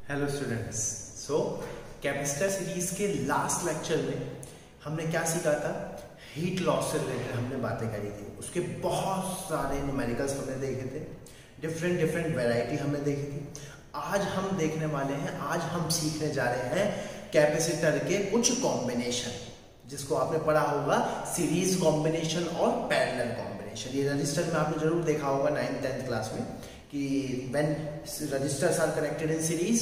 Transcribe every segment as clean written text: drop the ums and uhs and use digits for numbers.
Hello students. So capacitor series के last lecture में हमने क्या सीखा था? हीट लॉस से रिलेटेड हमने बातें करी थी। उसके बहुत सारे न्यूमेरिकल्स हमने देखे थे, डिफरेंट वैरायटी हमने देखी थी। आज हम देखने वाले हैं, आज हम सीखने जा रहे हैं कैपेसिटर के कुछ कॉम्बिनेशन, जिसको आपने पढ़ा होगा सीरीज कॉम्बिनेशन और पैरेलल कॉम्बिनेशन। ये रजिस्टर में आपने जरूर देखा होगा 9th 10th क्लास में कि when resistors are connected in series,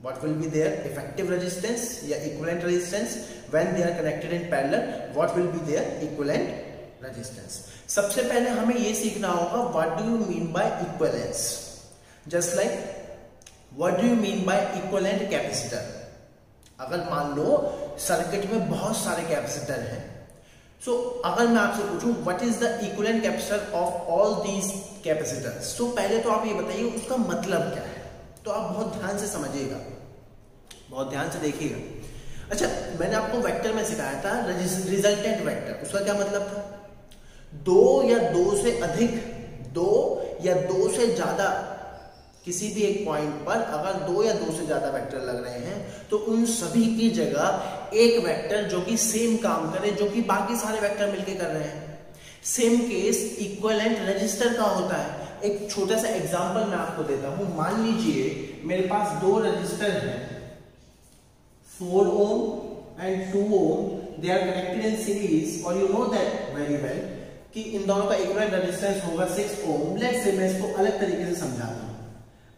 what will be their effective resistance या equivalent resistance? When they are connected in parallel, what will be their equivalent resistance? सबसे पहले हमें ये सीखना होगा what do you mean by equivalence? Just like what do you mean by equivalent capacitor? अगर मान लो circuit में बहुत सारे कैपेसिटर हैं, अगर मैं आपसे पूछूं what is the equivalent capacitor of all these capacitors, तो पहले तो आप ये बताइए उसका मतलब क्या है। तो आप बहुत ध्यान से समझिएगा, बहुत ध्यान से देखिएगा। अच्छा, मैंने आपको वेक्टर में सिखाया था रिजल्टेंट वेक्टर। उसका क्या मतलब था? दो या दो से अधिक, दो या दो से ज्यादा किसी भी एक पॉइंट पर अगर दो या दो से ज्यादा वेक्टर लग रहे हैं तो उन सभी की जगह एक वेक्टर जो कि सेम काम करे, जो कि बाकी सारे वेक्टर मिलके कर रहे हैं। सेम केस इक्विवेलेंट रजिस्टर का होता है। एक छोटा सा एग्जांपल मैं आपको देता हूं। मान लीजिए मेरे पास दो रजिस्टर हैं, 4 ohm and 2 ohm, they are connected in series और you know that very well कि इन दोनों का इक्विवेलेंट रेजिस्टेंस होगा 6 ohm। लेट्स से मैं इसको अलग तरीके से समझाता हूं।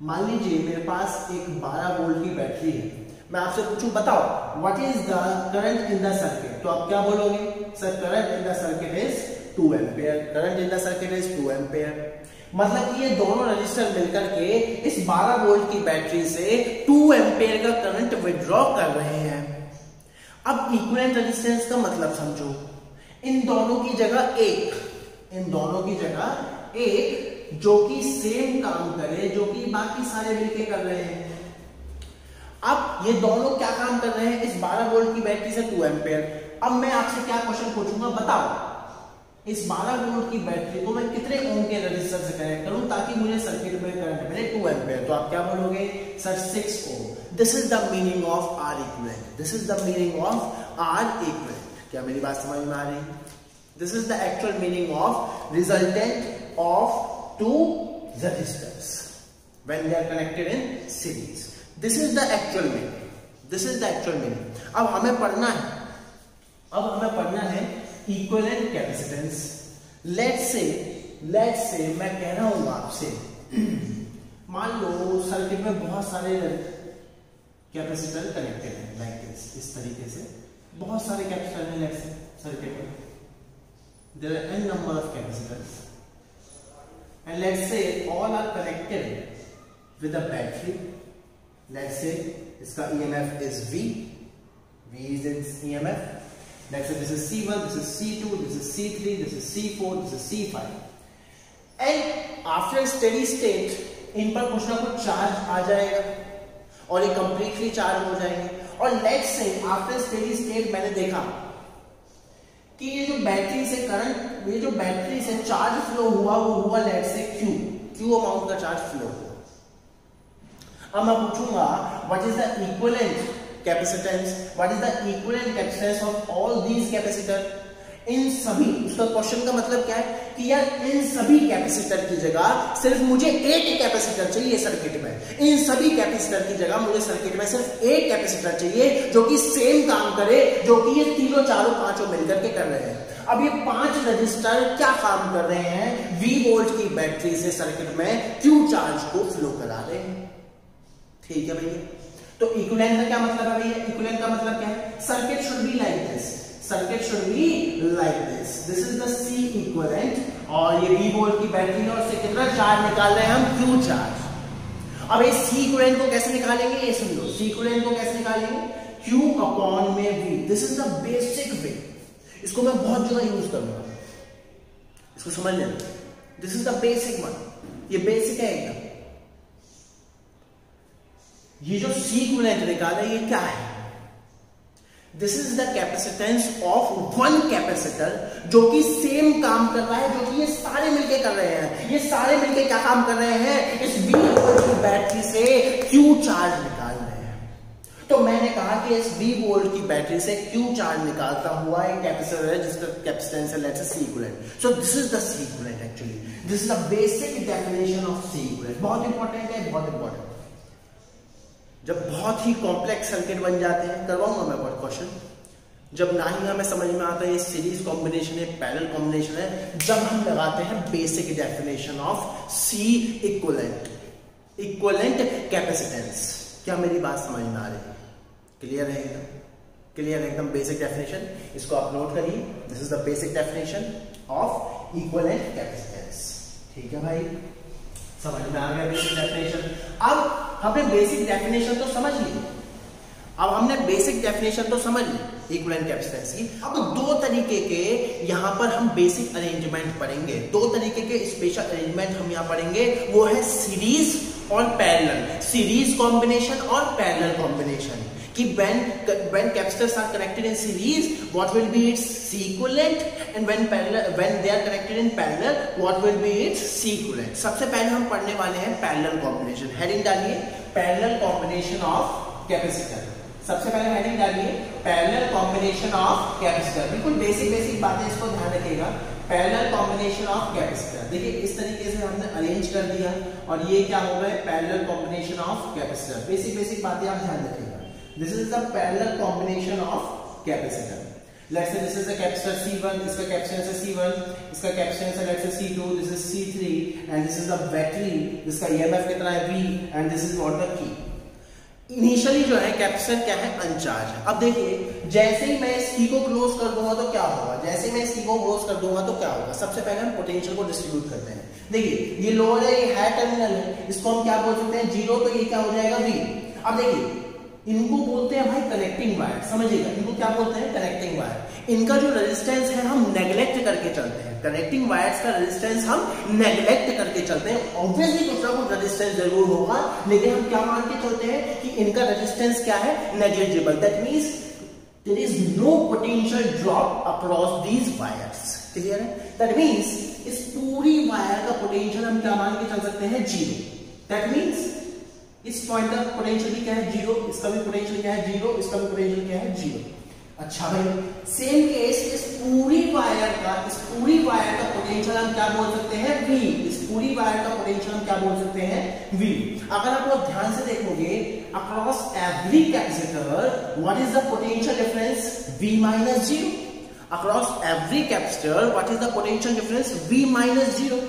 मान लीजिए मेरे पास एक 12 वोल्ट की बैटरी है। मैं आपसे पूछूं बताओ what is the current in the circuit, तो आप क्या बोलोगे? Sir current in the circuit is 2 ampere. Current in the circuit is 2 ampere. मतलब कि ये दोनों रजिस्टर मिलकर के इस 12 वोल्ट की बैटरी से 2 एम्पियर का करंट विड्रॉ कर रहे हैं। अब इक्विवेलेंट रेजिस्टेंस का मतलब समझो। इन दोनों की जगह एक जो कि सेम काम करे, जो कि बाकी सारे मिलके कर रहे हैं। अब ये दोनों क्या काम कर रहे हैं? इस 12 वोल्ट की बैटरी से 2 एम्पियर। अब मैं आपसे क्या क्वेश्चन पूछूंगा, बताओ इस 12 वोल्ट की बैटरी को मैं कितने ओम के रजिस्टर से कनेक्ट करूं ताकि मुझे सर्किट में करंट मिले 2 एम्पियर? तो आप क्या बोलोगे? Sir 6 ohm. This is the meaning of R equivalent. This is the meaning of R equivalent. क्या मेरी बात समझ में आ रही है? This is the actual meaning of resultant of two resistors when they are connected in series. This is the actual meaning. अब हमें पढ़ना है equivalent capacitance. Let's say मैं कह रहा हूं आपसे, मान लो सर्किट में बहुत सारे कैपेसिटर कनेक्टेड हैं, लाइक दिस, इस तरीके से बहुत सारे कैपेसिटर हैं। लेट्स से सर्किट में there are n number of capacitors and let's say all are connected with a battery. Let's say इसका EMF is V is its EMF. Let's say this is C1, this is C2, this is C3, this is C4, this is C5. And after steady state इन पर कुछ ना कुछ charge आ जाएगा और ये completely charge हो जाएंगे। और let's say after steady state मैंने देखा कि ये जो बैटरी से करंट, ये जो बैटरी से चार्ज फ्लो हुआ वो हुआ लेट्स से Q अमाउंट का चार्ज फ्लो हुआ। अब मैं पूछूंगा what is the equivalent capacitance, what is the equivalent capacitance of all these capacitor. इन सभी, उसका क्वेश्चन का मतलब क्या है कि यार इन सभी कैपेसिटर की जगह सिर्फ मुझे एक कैपेसिटर चाहिए सर्किट में। इन सभी कैपेसिटर की जगह मुझे सर्किट में सिर्फ एक कैपेसिटर चाहिए जो कि सेम काम करे, जो कि ये तीनों चारों पांचों मिलकर के कर रहे हैं। अब ये 5 रजिस्टर क्या काम कर रहे हैं? V वोल्ट की बैटरी से सर्किट में Q चार्ज को फ्लो करा रहे हैं। ठीक है भैया, तो इक्विवेलेंट का क्या मतलब है भैया? इक्विवेलेंट का मतलब क्या है? Circuit should be like this, circuit should be like this. This is the C equivalent और ये V वोल्ट की बैटरी है और से कितना चार्ज निकाल रहे हैं हम? Q charge. अब इस C इक्विवेलेंट को कैसे निकालेंगे? ये सुन लो, C इक्विवेलेंट को कैसे निकालेंगे? Q अपॉन में V। This is the basic way. इसको मैं बहुत जगह यूज करूंगा, इसको समझ लेना। This is the basic one, ये बेसिक है एकदम। ये जो C इक्विवेलेंट निकाला ये क्या है? This is the capacitance of one capacitor जो कि सेम काम कर रहा है, जो कि ये सारे मिलके कर रहे हैं। ये सारे मिलके क्या काम कर रहे हैं? इस V की बैटरी से Q चार्ज निकाल कहा कि इस V वोल्ट की बैटरी से Q चार्ज निकालता हुआ एक कैपेसिटर है जिसका कैपेसिटेंस है let's say C equivalent. So this is the C equivalent actually, this is the basic definition of C equivalent. बहुत इंपॉर्टेंट है, बहुत इंपॉर्टेंट। जब बहुत ही कॉम्प्लेक्स सर्किट बन जाते हैं, करवाऊंगा मैं बहुत क्वेश्चन, जब ना ही हमें समझ में आता है ये सीरीज कॉम्बिनेशन है पैरेलल कॉम्बिनेशन है, जब हम लगाते हैं basic definition of C equivalent, equivalent capacitance. क्या मेरी बात समझ में आ रही है? क्लियर है एकदम? क्लियर है एकदम? बेसिक डेफिनेशन इसको आप नोट करिए, this is the basic definition of equivalent capacitance. ठीक है भाई, समझ में आ गया बेसिक डेफिनेशन। अब हमने बेसिक डेफिनेशन तो समझ ली, अब हमने बेसिक डेफिनेशन तो समझ ली इक्विवेलेंट कैपेसिटेंस की। अब दो तरीके के यहां पर हम बेसिक अरेंजमेंट पढ़ेंगे, दो तरीके के स्पेशल अरेंजमेंट हम यहां पढ़ेंगे, वो है सीरीज और पैरेलल, सीरीज कॉम्बिनेशन और पैरेलल कॉम्बिनेशन। कि when capacitors are connected in series, what will be its C equivalent, and when they are connected in parallel, what will be its C equivalent। सबसे पहले हम पढ़ने वाले हैं parallel combination. Heading डालिए parallel combination of capacitor. सबसे पहले heading डालिए पैरेलल कॉम्बिनेशन ऑफ कैपेसिटर। बिल्कुल बेसिक बेसिक बातें, इसको ध्यान रखिएगा। पैरेलल कॉम्बिनेशन ऑफ कैपेसिटर, देखिए इस तरीके से हमने अरेंज कर दिया और ये क्या हो गए parallel combination of capacitor. Basic basic बातें आप ध्यान रखिएगा। This is the parallel combination of capacitor. Let's say this is the capacitor C1, इसका कैपेसिटेंस है C1, इसका कैपेसिटेंस है let's say C2, this is C3, and this is the battery, इसका EMF कितना है V, and this is what the key। Initially जो है capacitor क्या है, अनचार्ज है। अब देखिए जैसे ही मैं इस की को क्लोज कर दूंगा तो क्या होगा, जैसे ही मैं इस की को क्लोज कर दूंगा तो क्या होगा। सबसे पहले हम पोटेंशियल को डिस्ट्रीब्यूट करते हैं। देखिए ये लोअर है, ये हाई टर्मिनल है, इसको हम क्या बोल सकते हैं, जीरो, तो ये क्या हो जाएगा V। अब देखिए इनको बोलते हैं भाई कनेक्टिंग वायर, समझिएगा इनको क्या बोलते हैं, कनेक्टिंग वायर। इनका जो रेजिस्टेंस है हम नेग्लेक्ट करके चलते हैं, कनेक्टिंग वायर्स का रेजिस्टेंस हम नेग्लेक्ट करके चलते हैं। ऑब्वियसली कुछ ना कुछ रेजिस्टेंस जरूर होगा, लेकिन हम क्या मान के चलते हैं कि इनका रेजिस्टेंस क्या है, negligible. That means there is no potential drop across these wires. Clear है? दैट मींस इस पूरी वायर का पोटेंशियल हम क्या मान के चल सकते हैं, जीरो। दैट मींस इस पॉइंट का पोटेंशियल भी क्या है, जीरो, इसका भी पोटेंशियल क्या है, जीरो, इसका भी पोटेंशियल क्या है, जीरो। अच्छा भाई सेम केस इस पूरी वायर का पोटेंशियल हम क्या बोल सकते हैं, V। इस पूरी वायर का पोटेंशियल हम क्या बोल सकते हैं, V। अगर आप लोग ध्यान से देखोगे across every capacitor what is the potential difference, V minus zero. Across every capacitor what is the potential difference, V minus zero.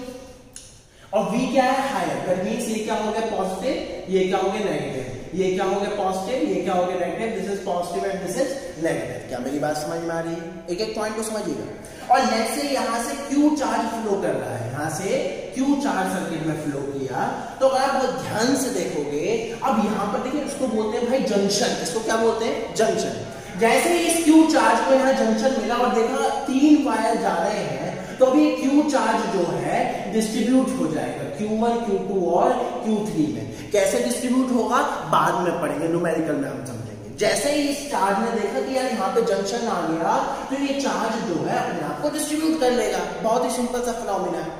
और V क्या है, हायर। दैट मींस ये क्या हो गया पॉजिटिव, ये क्या हो गया नेगेटिव, ये क्या हो गया पॉजिटिव, ये क्या हो गया negative. This is positive and this is negative. क्या मेरी बात समझ में आ रही है? एक एक पॉइंट को समझिएगा। और लेट्स से यहां से Q चार्ज फ्लो कर रहा है, यहां से Q चार्ज सर्किट में फ्लो किया, तो अगर आप ध्यान से देखोगे अब यहां पर देखिए इसको बोलते हैं भाई जंक्शन। इसको क्या बोलते हैं, जंक्शन। जैसे ही इस Q चार्ज को यहां जंक्शन मिला और देखा तीन वायर जा रहे हैं, तो अभी Q चार्ज जो है डिस्ट्रीब्यूट हो जाएगा Q1, Q2 और Q3 में। कैसे डिस्ट्रीब्यूट होगा बाद में पढ़ेंगे, न्यूमेरिकल में हम समझेंगे। जैसे ही इस चार्ज ने देखा कि यार यहाँ पे जंक्शन आ गया, तो ये चार्ज जो है अपने आप को डिस्ट्रीब्यूट कर लेगा। बहुत ही सिंपल सा फिनोमेना है।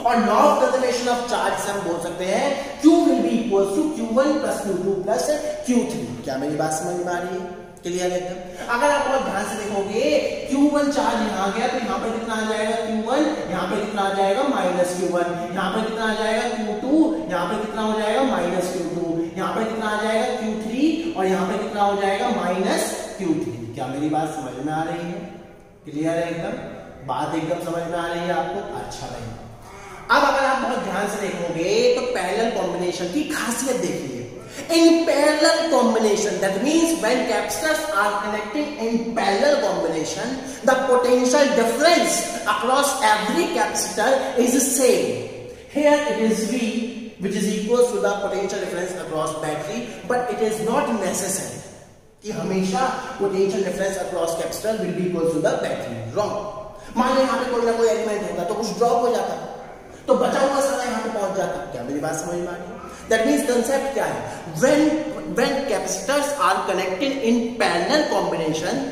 और law of conservation of charge से हम बोल सकते हैं Q will be equal to Q1 plus Q2 plus Q3। क्या मेरी बात समझ में आ रही है? क्लियर एकदम? अगर आप बहुत ध्यान से देखोगे Q1 चार्ज यहाँ गया तो यहाँ पे कितना आ जाएगा, Q1, यहाँ पे कितना आ जाएगा माइनस Q1, यहाँ पे कितना आ जाएगा Q2, यहाँ पे कितना हो जाएगा माइनस Q2, यहाँ पे कितना आ जाएगा Q3 और यहाँ पे कितना हो जाएगा माइनस Q3। क्या मेरी बात समझ में आ रही है? क्लियर है एकदम? बात एकदम समझ में आ रही है आपको? अच्छा नहीं। अब अगर आप बहुत ध्यान से देखोगे तो पैरेलल कॉम्बिनेशन की खासियत देखिए। In parallel combination, that means when capacitors are connected in parallel combination, the potential difference across every capacitor is the same. Here it is V, which is equal to the potential difference across battery, but it is not necessary कि हमेशा potential difference across capacitor will be equal to the battery. Wrong. मान लो यहाँ पे कोई ना कोई element होता तो कुछ ड्रॉप हो जाता, तो बचा हुआ सारा यहाँ पे पहुंच जाता। क्या मेरी बात समझ में आ रही है? That means concept क्या है, when capacitors are connected in parallel combination,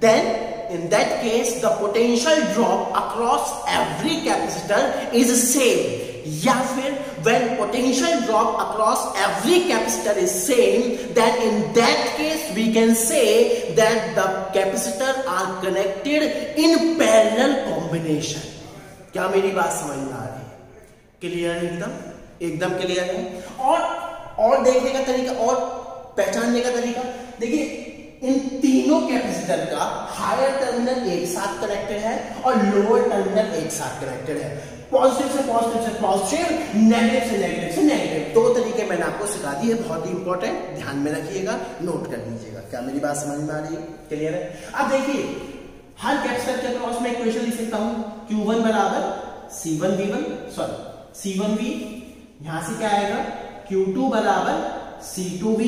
then in that case the potential drop across every capacitor is same। या फिर when potential drop across every capacitor is same, then in that case we can say that the capacitor are connected in parallel combination. क्या मेरी बात समझ में आ रही है? क्लियर है? एकदम क्लियर है। और देखने का तरीका और पहचानने का तरीका देखिए, इन तीनों कैपेसिटर का हायर टर्मिनल एक साथ कनेक्टेड है और लोअर टर्मिनल एक साथ कनेक्टेड है। पॉजिटिव से पॉजिटिव, नेगेटिव से नेगेटिव। दो तरीके मैंने आपको सिखा दिए, बहुत ही इंपॉर्टेंट, ध्यान में रखिएगा, नोट कर लीजिएगा। क्या मेरी बात समझ में आ रही है? क्लियर है? अब देखिए, हर कैपेसिटर के क्रॉस में इक्वेशन लिख सकता हूं, Q1 बराबर C1V, यहां से क्या आएगा, Q2 बराबर C2V,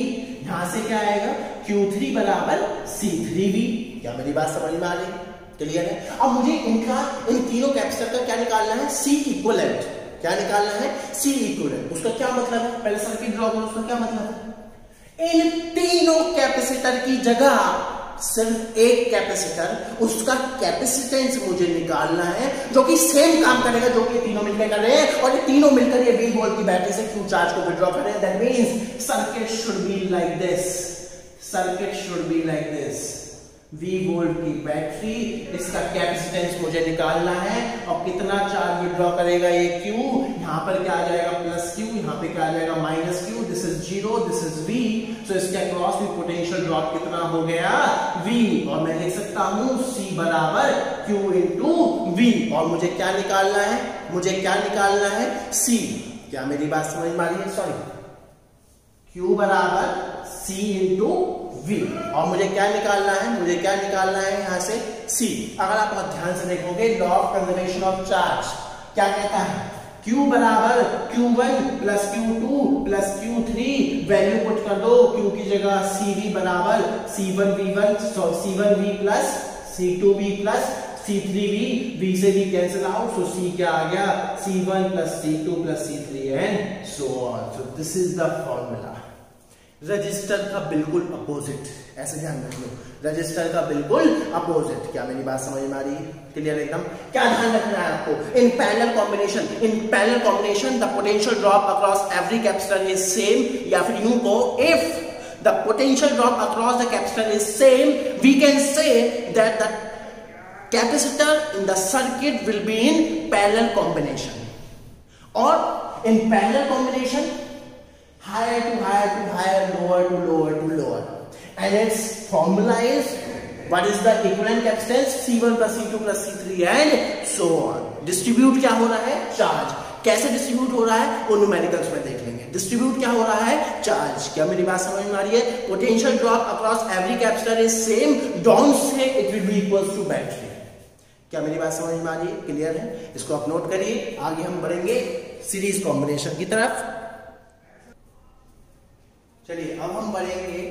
यहां से क्या आएगा, Q3 बराबर C3V। क्या मेरी बात समझ में आ रही है? क्लियर है? अब मुझे इन तीनों कैपेसिटर का क्या निकालना है, C इक्विवेलेंट। क्या निकालना है? C equivalent. उसका क्या मतलब है? पहले सर्किट ड्रॉ करो, उसका क्या मतलब है? इन तीनों कैपेसिटर की जगह सिर्फ एक कैपेसिटर, उसका कैपेसिटेंस मुझे निकालना है जो कि सेम काम करेगा जो कि तीनों मिलकर कर रहे हैं, और ये तीनों मिलकर ये 20 वोल्ट की बैटरी से क्यू चार्ज को विड्रॉ कर रहे हैं। That means circuit should be like this, circuit should be like this. 20 volt की बैटरी, इसका कैपेसिटेंस मुझे निकालना है, और कितना चार्ज विड्रॉ करेगा ये Q, यहां पर क्या आ जाएगा प्लस Q, यहां पे क्या आ जाएगा minus Q, this is 0, this is V, सो इसके अक्रॉस भी पोटेंशियल ड्रॉप कितना हो गया, V, और मैं लिख सकता हूं C बराबर Q इंटू V, और मुझे क्या निकालना है, मुझे क्या निकालना है, C। क्या मेरी बात समझ में आ रही है? सॉरी, Q बराबर C इंटू V, और मुझे क्या निकालना है, मुझे क्या निकालना है यहां से C। अगर आप बहुत ध्यान से देखोगे, law of conservation of charge क्या कहता है, Q बराबर Q1 plus Q2 plus Q3, value put कर दो, Q की जगह CV बराबर C1V plus C2V plus C3V, V से V कैंसिल आउट, सो C क्या आ गया, C1 plus C2 plus C3 and so on. So this is the formula. Register का बिल्कुल अपोजिट, ऐसे ध्यान रख लो, रजिस्टर का बिल्कुल अपोजिट। क्या मेरी बात समझ में आ रही है? क्लियर एकदम? क्या ध्यान रखना है आपको, in parallel combination the potential drop across every capacitor is same, या फिर यूं को, if the potential drop across the capacitor is same, we can say that the capacitor in the circuit will be in parallel combination, और in parallel combination higher to higher, lower to lower, and its formula is, what is the equivalent capacitance, C1 plus C2 plus C3 and so on। Distribute क्या हो रहा है, charge. कैसे distribute हो रहा है वो न्यूमेरिकल्स में देख लेंगे। डिस्ट्रीब्यूट क्या हो रहा है, चार्ज। क्या मेरी बात समझ में आ रही है? Potential drop across every capacitor is same, डाउन से it will be equals to battery. क्या मेरी बात समझ में आ रही है? क्लियर है? इसको आप नोट करिए। आगे हम बढ़ेंगे सीरीज कॉम्बिनेशन की तरफ। चलिए अब हम बढ़ेंगे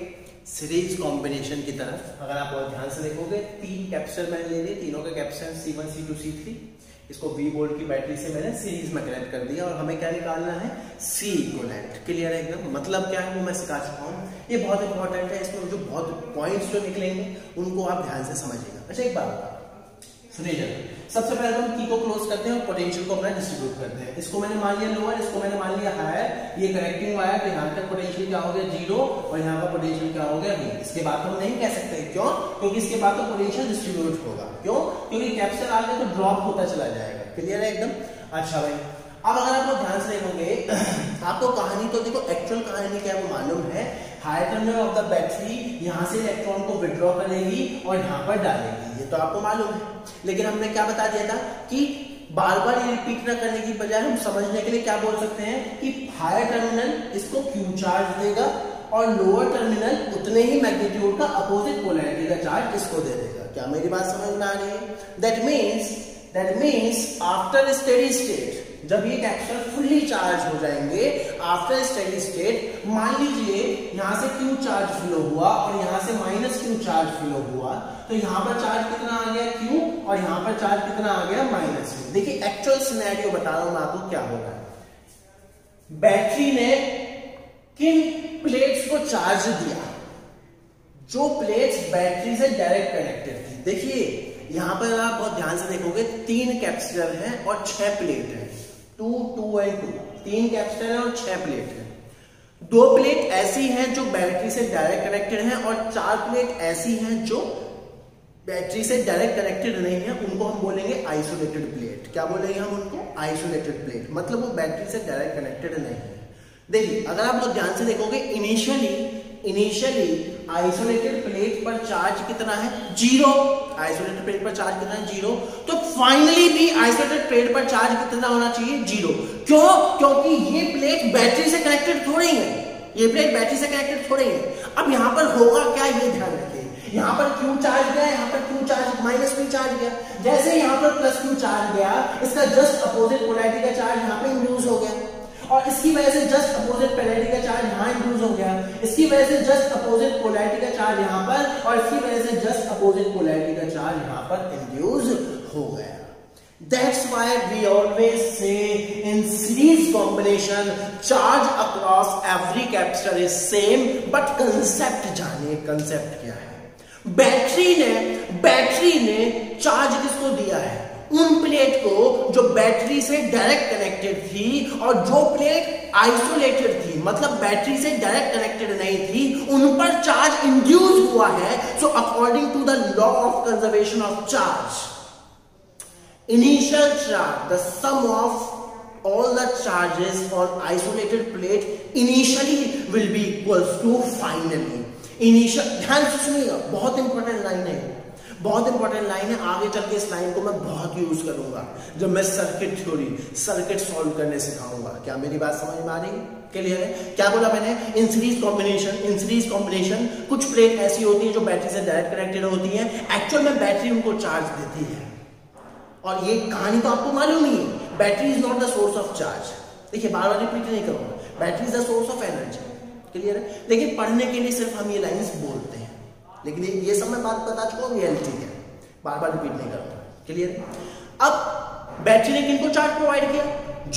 सीरीज कॉम्बिनेशन की तरफ। अगर आप बहुत ध्यान से देखोगे, तीन कैपेसिटर मैंने ले लिए, तीनों का कैपेसिटेंस C1 C2 C3, इसको 20 वोल्ट की बैटरी से मैंने सीरीज में कनेक्ट कर दिया, और हमें क्या निकालना है, C इक्विवेलेंट। क्लियर है एकदम? मतलब क्या है वो मैं सिखा चुका हूँ, ये बहुत इंपॉर्टेंट है, इसमें जो बहुत पॉइंट्स जो निकलेंगे उनको आप ध्यान से समझिएगा। अच्छा एक बात सुनिए, सबसे पहले हम की को क्लोज करते हैं और पोटेंशियल को अपना डिस्ट्रीब्यूट करते हैं। इसको मैंने मान लिया लोअर, इसको मैंने मान लिया हायर, ये कनेक्टिंग वायर, तो यहाँ तक पोटेंशियल क्या हो गया 0, और यहाँ का पोटेंशियल क्या हो गया V। इसके बाद हम नहीं कह सकते, क्यों? क्योंकि इसके बाद तो पोटेंशियल डिस्ट्रीब्यूट होगा। क्यों? क्योंकि कैपेसिटर आ गया तो ड्रॉप होता चला जाएगा। क्लियर है एकदम? अच्छा भाई, अब अगर आप ध्यान से देखोगे, आपको कहानी तो देखो, एक्चुअल कहानी क्या है वो मालूम है। Higher terminal of the battery यहाँ से इलेक्ट्रॉन को विड्रॉ करेगी और यहाँ पर डालेगी, ये तो आपको मालूम है। लेकिन हमने क्या बता दिया था कि बार बार ये रिपीट ना करने की बजाय हम समझने के लिए क्या बोल सकते हैं कि हायर टर्मिनल इसको Q चार्ज देगा, और लोअर टर्मिनल उतने ही मैग्नीट्यूड का अपोजिट पोलैरिटी का चार्ज इसको दे देगा। क्या मेरी बात समझ में आ रही है? That means after steady state, जब ये कैपेसिटर फुल्ली चार्ज हो जाएंगे, आफ्टर स्टेडी स्टेट, मान लीजिए यहां से Q चार्ज फ्लो हुआ और यहां से माइनस Q चार्ज फ्लो हुआ, तो यहां पर चार्ज कितना आ गया Q, और यहां पर चार्ज कितना आ गया माइनस Q। देखिए एक्चुअल सिनेरियो बता रहा हूं मैं आपको क्या होगा। बैटरी ने किन प्लेट्स को चार्ज दिया, जो प्लेट्स बैटरी से डायरेक्ट कनेक्टेड थी। देखिए यहां पर आप बहुत ध्यान से देखोगे, 3 कैपेसिटर हैं और 6 प्लेट हैं, 2 2 एंड 2। 3 कैपेसिटर है और 6 प्लेट है। 2 प्लेट ऐसी हैं जो बैटरी से डायरेक्ट कनेक्टेड हैं और 4 प्लेट ऐसी हैं जो बैटरी से डायरेक्ट कनेक्टेड नहीं है, उनको हम बोलेंगे आइसोलेटेड प्लेट। क्या बोलेंगे हम उनको? आइसोलेटेड प्लेट, मतलब वो बैटरी से डायरेक्ट कनेक्टेड नहीं है। देखिए अगर आप लोग ध्यान से देखोगे, इनिशियली आइसोलेटेड प्लेट पर चार्ज कितना है? 0। आइसोलेटेड प्लेट पर चार्ज कितना है? 0। तो फाइनली भी आइसोलेटेड प्लेट पर चार्ज कितना होना चाहिए? 0। क्यों? क्योंकि ये प्लेट बैटरी से कनेक्टेड थोड़ी है, ये प्लेट बैटरी से कनेक्टेड थोड़ी है। अब यहां पर होगा क्या, ये ध्यान रखिए। यहां पर Q चार्ज गया, यहां पर Q चार्ज -Q चार्ज गया। जैसे यहां पर +Q चार्ज गया, इसका जस्ट अपोजिट पोलैरिटी का चार्ज यहां पे इंड्यूस हो गया और इसकी वजह से जस्ट अपोजिट पोलैरिटी का चार्ज यहां इंड्यूस हो गया, इसकी वजह से जस्ट अपोजिट पोलैरिटी का चार्ज यहां पर और इसकी वजह से जस्ट अपोजिट पोलैरिटी का चार्ज यहां पर इंड्यूस हो गया। That's why we always say in series combination charge across every capacitor is same, but concept जानिए, concept क्या है? बैटरी ने चार्ज किसको दिया है? उन प्लेट को जो बैटरी से डायरेक्ट कनेक्टेड थी और जो प्लेट आइसोलेटेड थी, मतलब बैटरी से डायरेक्ट कनेक्टेड नहीं थी, उन पर चार्ज इंड्यूस हुआ है। So according to the law of conservation of charge, initial charge, the sum of all the charges on isolated plate initially will be equals to finally. Initial, ध्यान से सुनिएगा, बहुत इंपॉर्टेंट लाइन है, बहुत important line है। आगे चल के इस लाइन को मैं बहुत यूज करूंगा जब मैं सर्किट थ्योरी, सर्किट सॉल्व करने सिखाऊंगा। क्या मेरी बात समझ में आ रही है? क्लियर है? क्या बोला मैंने? इन सीरीज कॉम्बिनेशन कुछ प्लेट ऐसी होती है जो बैटरी से डायरेक्ट कनेक्टेड होती है, एक्चुअल में बैटरी उनको चार्ज देती है। और ये कहानी तो आपको मालूम ही है, battery is not the source of charge. देखिए बार बार रिपीट नहीं करूंगा, battery is the source of energy. Clear है? लेकिन पढ़ने के लिए सिर्फ हम ये लाइंस बोलते हैं, लेकिन ये सब मैं बात बता चुका हूं, रियलिटी है, बार बार रिपीट नहीं करूंगा। क्लियर है? अब बैटरी ने किनको चार्ज प्रोवाइड किया?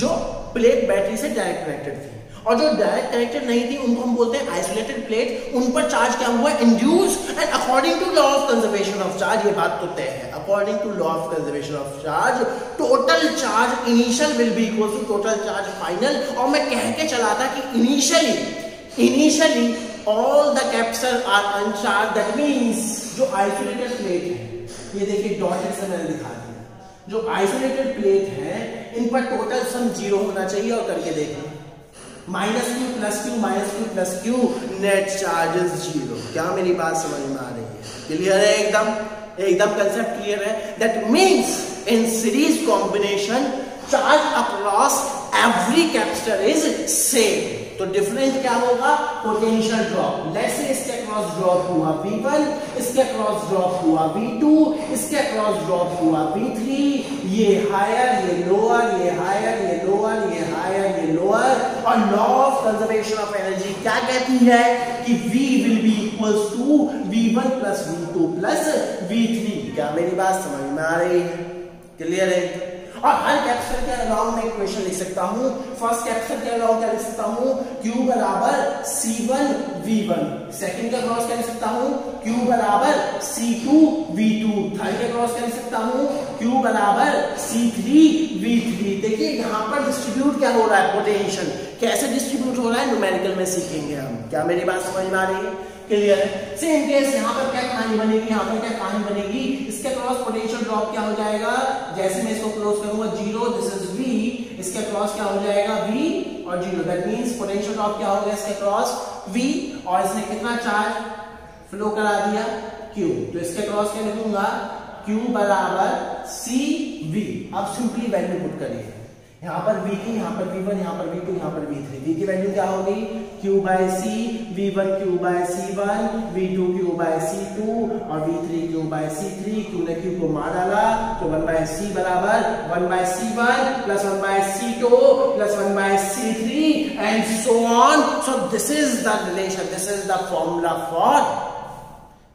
जो प्लेट बैटरी से डायरेक्ट कनेक्टेड थी, और जो डायरेक्ट कनेक्टेड नहीं थी उनको हम बोलते हैं आइसोलेटेड प्लेट। उन पर चार्ज क्या हुआ? Induce. And according to law of conservation of charge, ये बात तो तय है, according to law of conservation of charge total charge initial will be equal to total charge final. और मैं कह के चला था कि initially all the capacitor are uncharged, that means जो आइसोलेटेड प्लेट है, ये देखिए डॉटेड से मैंने दिखा दिया, जो आइसोलेटेड प्लेट है इन पर टोटल सम 0 होना चाहिए। और करके देखिए -Q + Q, net charge is 0। क्या मेरी बात समझ में आ रही है? क्लियर है? एकदम कंसेप्ट क्लियर है। That means in series combination charge across every capacitor is same. तो डिफरेंस क्या होगा? Potential drop. लेट्स से इसके अक्रॉस ड्रॉप हुआ V1, इसके अक्रॉस ड्रॉप हुआ V2, इसके अक्रॉस ड्रॉप हुआ V3, ये हायर, ये लोअर, ये हायर, ये लोअर, ये हायर, ये लोअर। और law of conservation of energy क्या कहती है कि V will be equals to V1 + V2 + V3। क्या मेरी बात समझ में आ रही है? क्लियर है? और हर कैपेसिटर के अराउंड में इक्वेशन लिख सकता हूं। फर्स्ट कैपेसिटर के अराउंड क्या लिख सकता हूं? Q = C1 V1। सेकंड के अक्रॉस क्या लिख सकता हूं? Q = C2 V2। थर्ड के अक्रॉस क्या लिख सकता हूं? Q = C3 V3। देखिए यहां पर डिस्ट्रीब्यूट क्या हो रहा है? पोटेंशियल कैसे डिस्ट्रीब्यूट हो रहा है न्यूमेरिकल में सीखेंगे हम। क्या मेरी बात समझ में आ रही है? क्लियर है? सेम केस यहां पर क्या कहानी बनेगी, यहां पर क्या कहानी बनेगी? इसके क्रॉस पोटेंशियल ड्रॉप क्या हो जाएगा? जैसे मैं इसको क्लोज करूंगा 0, दिस इज V, इसके क्रॉस क्या हो जाएगा? V और 0। दैट मींस पोटेंशियल ड्रॉप क्या हो गया इसके क्रॉस? V। और इसने कितना चार्ज फ्लो करा दिया? Q। तो इसके क्रॉस क्या लिखूंगा? Q = CV। अब सिंपली वैल्यू पुट करिए, यहां पर V3, यहां पर V1, यहां पर V2, यहां पर V3। V की वैल्यू क्या होगी? Q/C, V1 Q/C1, V2 Q/C2 और V3 Q/C3। Q ने Q को मार डाला तो 1/C बराबर 1/C1 + 1/C2 + 1/C3 and so on. So this is the relation, this is the formula for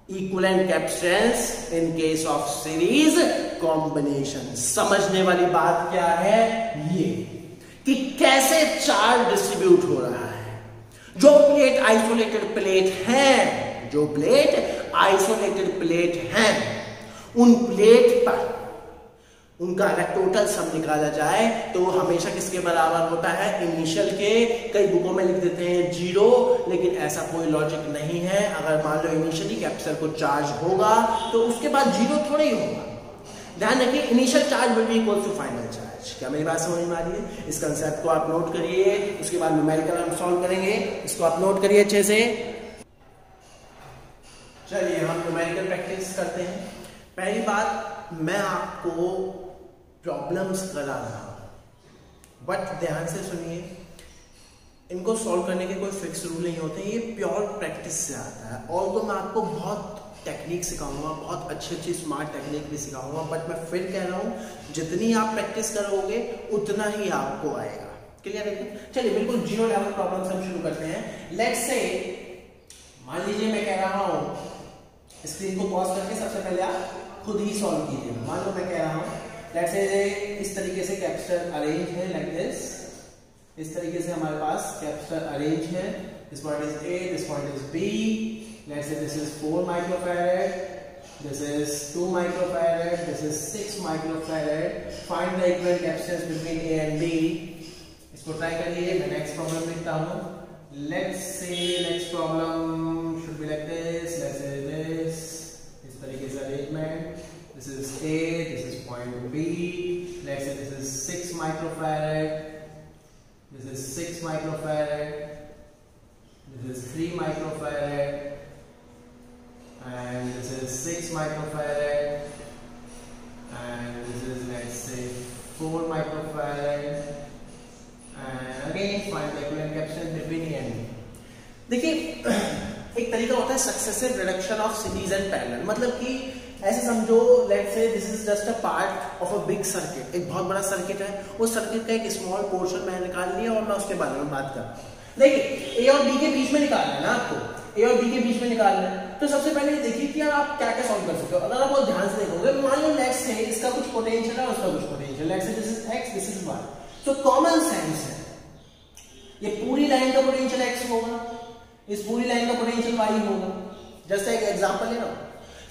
equivalent capacitance in case of series combination. समझने वाली बात क्या है? ये कि कैसे चार्ज डिस्ट्रीब्यूट हो रहा है। जो प्लेट आइसोलेटेड प्लेट है, जो प्लेट आइसोलेटेड प्लेट है, उन प्लेट पर उनका अगर टोटल सम निकाला जाए तो वो हमेशा किसके बराबर होता है, इनिशियल के। कई बुकों में लिख देते हैं 0, लेकिन ऐसा कोई लॉजिक नहीं है। अगर मान लो इनिशियली कैपेसिटर को चार्ज होगा तो उसके बाद 0 थोड़ा ही होगा। ध्यान रखिए, initial charge will be equal to final charge. क्या मेरी बात समझ में आ रही है? इस कंसेप्ट को आप नोट करिए, उसके बाद न्यूमेरिकल हम सॉल्व करेंगे। इसको आप नोट करिए अच्छे से। चलिए हम न्यूमेरिकल प्रैक्टिस करते हैं। पहली बात, मैं आपको प्रॉब्लम्स करा रहा हूं, बट ध्यान से सुनिए, इनको सॉल्व करने के कोई फिक्स रूल नहीं होते, ये प्योर प्रैक्टिस से आता है। और तो मैं आपको बहुत टेक्निक सिखाऊंगा, बहुत अच्छी स्मार्ट टेक्निक भी सिखाऊंगा, बट मैं फिर कह रहा हूं जितनी आप प्रैक्टिस करोगे उतना ही आपको आएगा। क्लियर है? चलिए बिल्कुल 0 लेवल प्रॉब्लम हम शुरू करते हैं। लेट्स से मान लीजिए मैं कह रहा हूं, स्क्रीन को पॉज करके सबसे पहले आप खुद ही सॉल्व कीजिए। मान लो मैं कह रहा हूं लेट्स से इस तरीके से कैपेसिटर अरेंज है, लाइक दिस। इस तरीके से हमारे पास कैपेसिटर अरेंज है। This point is A, this point is B। Let's say this is 4 microfarad, this is 2 microfarad, this is 6 microfarad. Find the equivalent capacitance between A and B। इसको try करिए। मैं next problem लिखता हूं। Let's say next problem should be like this. Let's say this, इस तरीके से arrangement. This is A, this is point B. Let's say this is 6 microfarad. This is 6 microfarad. This is 3 microfarad. And this is 6 microfarad. And this is, let's say, 4 microfarad. And again, find the equivalent capacitance between A and B. देखिए, एक तरीका होता है successive reduction of series and parallel. मतलब कि ऐसे समझो, let's say this is just a part of a big circuit. एक बहुत बड़ा सर्किट है, उस सर्किट का एक स्मॉल पोर्शन मैंने निकाल लिया और मैं उसके बारे में बात कर रहा हूँ। देखिए ए और बी के बीच में निकालना है ना आपको, ए और बी के बीच में निकालना है। तो सबसे पहले देखिए कि आप क्या क्या सॉल्व कर सकते हो। अगर आप बहुत ध्यान से देखोगे, मान लो लेट्स से इसका कुछ पोटेंशियल है, उसका कुछ potential. Let's say this is x, this is y। तो कॉमन सेंस है, ये पूरी लाइन का पोटेंशियल x होगा, इस पूरी लाइन का पोटेंशियल y होगा। जैसे एक एग्जांपल है ना,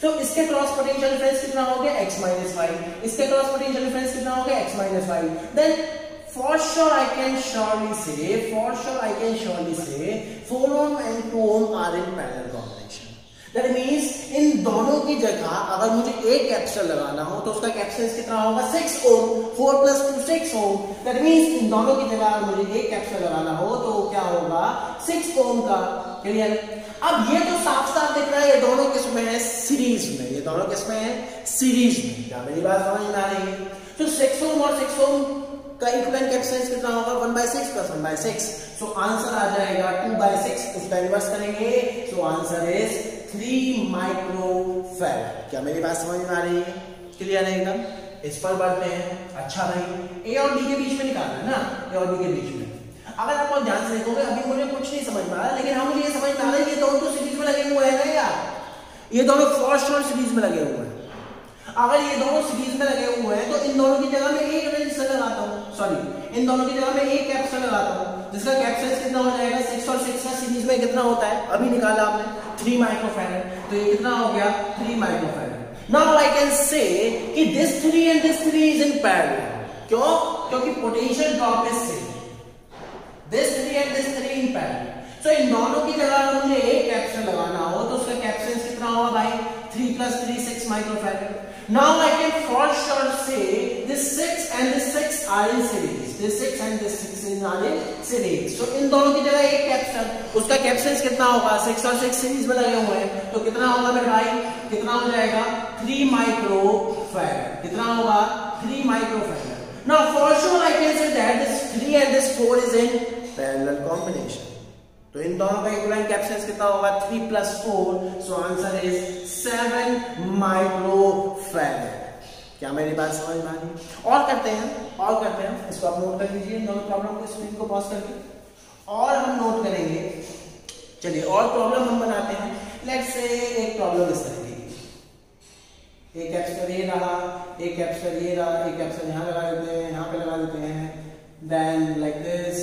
तो इसके क्रॉस पोटेंशियल डिफरेंस कितना हो गया, x माइनस वाई। इसके क्रॉस पोटेंशियल डिफरेंस कितना हो गया, x minus y. Then for sure I can surely say 4 ohm and 2 ohm are in parallel combination. That means इन दोनों की जगह अगर मुझे एक कैपेसिटर लगाना हो तो उसका कैपेसिटेंस कितना होगा, 6 ohm। 4 + 2 6 ohm। That means इन दोनों की जगह अगर मुझे एक कैपेसिटर लगाना हो तो क्या होगा, 6 ohm का। क्लियर? अब ये तो साफ साफ दिख रहा है ये दोनों किसमें है, सीरीज में। ये दोनों किसमें है, सीरीज में। क्या मेरी बात समझ में आ रही है? तो 6 ohm और 6 ohm का इक्विवेलेंट कैपेसिटेंस कितना होगा, 1/6 + 1/6। सो आंसर आ जाएगा 2/6। इसका इन्वर्स करेंगे, सो आंसर इज 3 माइक्रोफैरड। क्या मेरी बात समझ में आ रही है? क्लियर है एकदम? इस पर बढ़ते हैं। अच्छा भाई, ए और बी के बीच में निकालना है ना, ए और बी के बीच में। अगर आप बहुत ध्यान से देखोगे, अभी मुझे कुछ नहीं समझ में आ रहा, लेकिन हाँ मुझे ये समझ में आ रहा है ये दोनों तो सीरीज में लगे हुए हैं ना यार, ये दोनों फॉर श्योर सीरीज में लगे हुए हैं। अगर ये दोनों सीरीज में लगे हुए हैं तो इन दोनों की जगह में एक रेजिस्टर लगाता हूँ, सॉरी इन दोनों की जगह में एक कैपेसिटर लगाता हूँ, जिसका कैपेसिटेंस कितना हो जाएगा, 6 और 6 का सीरीज में कितना होता है, अभी निकाला आपने 3 माइक्रोफैरड। तो ये कितना हो गया, 3 microfarad. Now I can say कि this 3 and this 3 is in parallel. क्यों? क्योंकि potential drop is same. This 3 and this 3 in parallel. So इन दोनों की जगह अगर मुझे एक कैपेसिटर लगाना हो तो उसका कैपेसिटेंस कितना होगा भाई, 3 + 3 6 microfarad. Now I can for sure say this 6 and this 6 are in series. This 6 and this 6 are in series. So इन दोनों की जगह एक कैपेसिटर, उसका कैपेसिटेंस कितना होगा, 6 और 6 सीरीज में लगे हुए हैं, तो कितना होगा मेरे भाई, कितना हो जाएगा, 3 माइक्रोफैरड। कितना होगा, 3 microfarad. Now for sure I can say that this 3 and this 4 is in parallel combination. तो इन दोनों का इक्विवेलेंट कैपेसिटेंस कितना होगा, 3 + 4। So answer is 7 microfarad. क्या मेरी बात समझ में आ रही है? और करते हैं, इसको आप नोट कर लीजिए, दोनों प्रॉब्लम को, स्क्रीन को पॉज करके, और हम नोट करेंगे। चलिए और प्रॉब्लम हम बनाते हैं। लेट्स से एक प्रॉब्लम इस तरह की, एक कैपेसिटर ये रहा, एक कैपेसिटर ये रहा, एक कैपेसिटर यहाँ लगा देते हैं, यहाँ पे लगा देते हैं। देन लाइक दिस,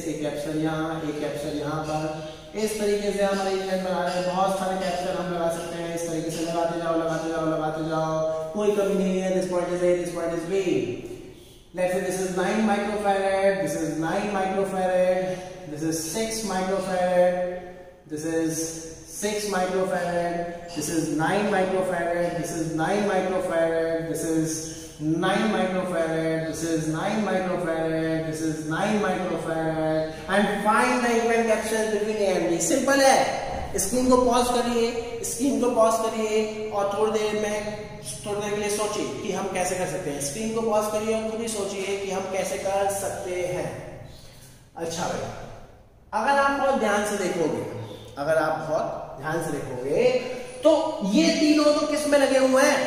एक कैपेसिटर यहाँ, एक कैपेसिटर यहाँ पर। इस तरीके से हम अरेंजमेंट बना रहे हैं। बहुत सारे कैपेसिटर हम लगा सकते हैं, इस तरीके से लगाते जाओ। कोई कमी नहीं है, this point is A, this point is B. Let's say this is 9 microfarad, this is 9 microfarad, this is 6 microfarad, this is 6 microfarad, this is 9 microfarad, this is 9 microfarad, this is 9 microfarad, this is 9 microfarad, this is 9 microfarad, and find the equivalent capacitance between A and B. Simple है. Screen को pause करिए, screen को pause करिए और थोड़ी देर के लिए सोचिए कि हम कैसे कर सकते हैं. स्क्रीन को पॉज करिए और खुद ही सोचिए कि हम कैसे कर सकते हैं. अच्छा भाई, अगर आप बहुत ध्यान से देखोगे, तो ये तीनों तो किस में लगे हुए हैं?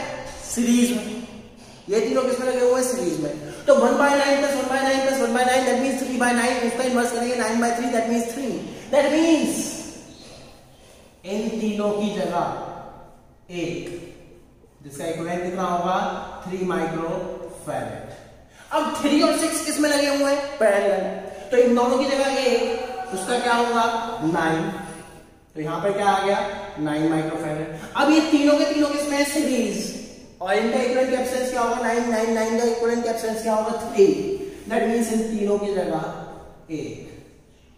सीरीज में. ये तीनों किस में लगे हुए हैं? सीरीज में. तो 1/9 + 1/9 + 1/9 दैट मींस 3/9. उसका इन्वर्स करेंगे 9/3 दैट मींस 3. दैट मींस इन तीनों की जगह एक, जिसका इक्विवेलेंट कितना होगा? 3 माइक्रोफैरेड. अब 3 और 6 किस में लगे हुए हैं? पैरेलल. तो इन दोनों की जगह एक, उसका क्या होगा? 9. तो यहां पर क्या आ गया? 9 माइक्रोफैरेड. अब ये तीनों के तीनों किसमें है? सीरीज. और इनका इक्विवेलेंट कैपेसिटेंस क्या होगा? 9 9 9 का इक्विवेलेंट कैपेसिटेंस क्या होगा? 3. दैट मींस इन तीनों की जगह एक,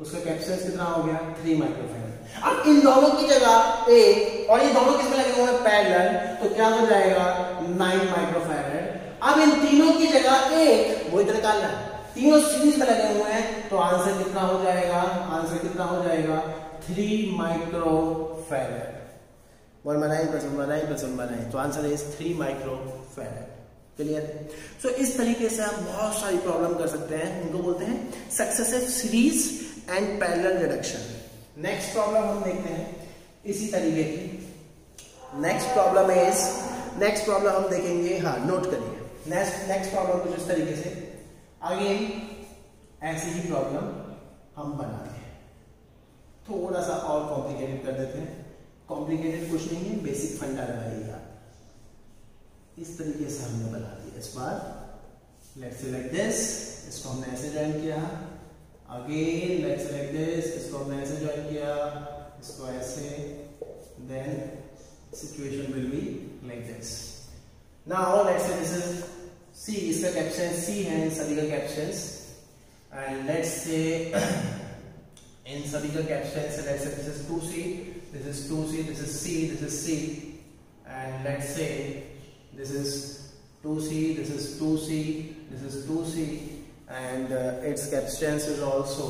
उसका कैपेसिटेंस कितना हो गया? 3 माइक्रोफैरेड. अब इन दोनों की जगह एक, और ये दोनों किसमें लगे हुए हैं? पैरेलल. तो क्या हो जाएगा? 9 माइक्रोफैरेड. अब इन तीनों की जगह एक, वो इधर निकालना है. तीनों सीरीज में लगे हुए हैं, तो आंसर कितना हो जाएगा? आंसर कितना हो जाएगा? 3 माइक्रोफैरेड. 1/9 + 1/9 + 1/9. तो आंसर इज 3 माइक्रोफैरेड. क्लियर? सो इस तरीके से आप बहुत सारी प्रॉब्लम कर सकते हैं. इनको बोलते हैं successive series and parallel reduction. Next problem हम देखते हैं इसी तरीके की. नेक्स्ट प्रॉब्लम हम देखेंगे. हाँ, नोट करिए. नेक्स्ट प्रॉब्लम कुछ इस तरीके से. अगेन ऐसी ही प्रॉब्लम हम बनाते हैं, थोड़ा सा और कॉम्प्लिकेटेड कर देते हैं. कॉम्प्लिकेटेड कुछ नहीं है, बेसिक फंडा लगाइएगा. इस तरीके से हमने बना दिया इस बार. लेट्स से लाइक दिस, इसको हमने ऐसे ज्वाइन किया. Again let's say like this, इसको हमने ऐसे ज्वाइन किया, इसको ऐसे. Then situation will be like this. Now let's say this is C, इसका कैपेसिटेंस C है, इन सभी का कैपेसिटेंस. एंड लेट्स से इन सभी का कैपेसिटेंस है. Let's say this is 2C, this is 2C, this is C, this is C. And let's say this is 2C, this is 2C, this is 2C. And it's capacitance is also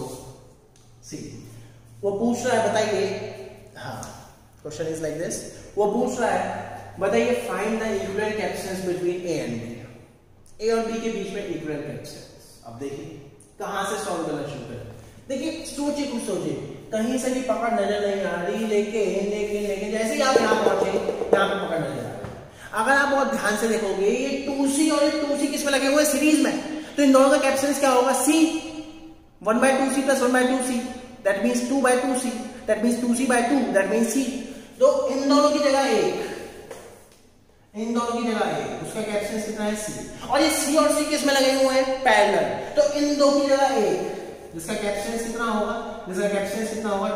C. वो पूछ रहा है, बताइए. हाँ, question is like this. वो पूछ रहा है, बताइए find the equivalent capacitance between A and B. ए और बी के बीच में इक्विवेलेंट कैपेसिटेंस. अब देखिए कहां से सॉल्व करना शुरू करें. देखिए सोचिए, कहीं से भी पकड़ नजर नहीं आ रही. लेकिन जैसे ही आप यहाँ पहुंचे, यहाँ पे पकड़ नजर आ रही है. अगर आप बहुत ध्यान से देखोगे, ये 2C और ये 2C किस में लगे हुए हैं? सीरीज में. तो इन दोनों का कैपेसिटेंस क्या होगा? C. 1/2C + 1/2C that means 2/2C. That means 2C/2 that means C. तो इन दोनों की जगह एक, उसका कैपेसिटेंस कितना है? C. और ये C और C किस में लगे हुए हैं? पैरेलल. तो इन दो की जगह एक, जिसका कैपेसिटेंस कितना होगा?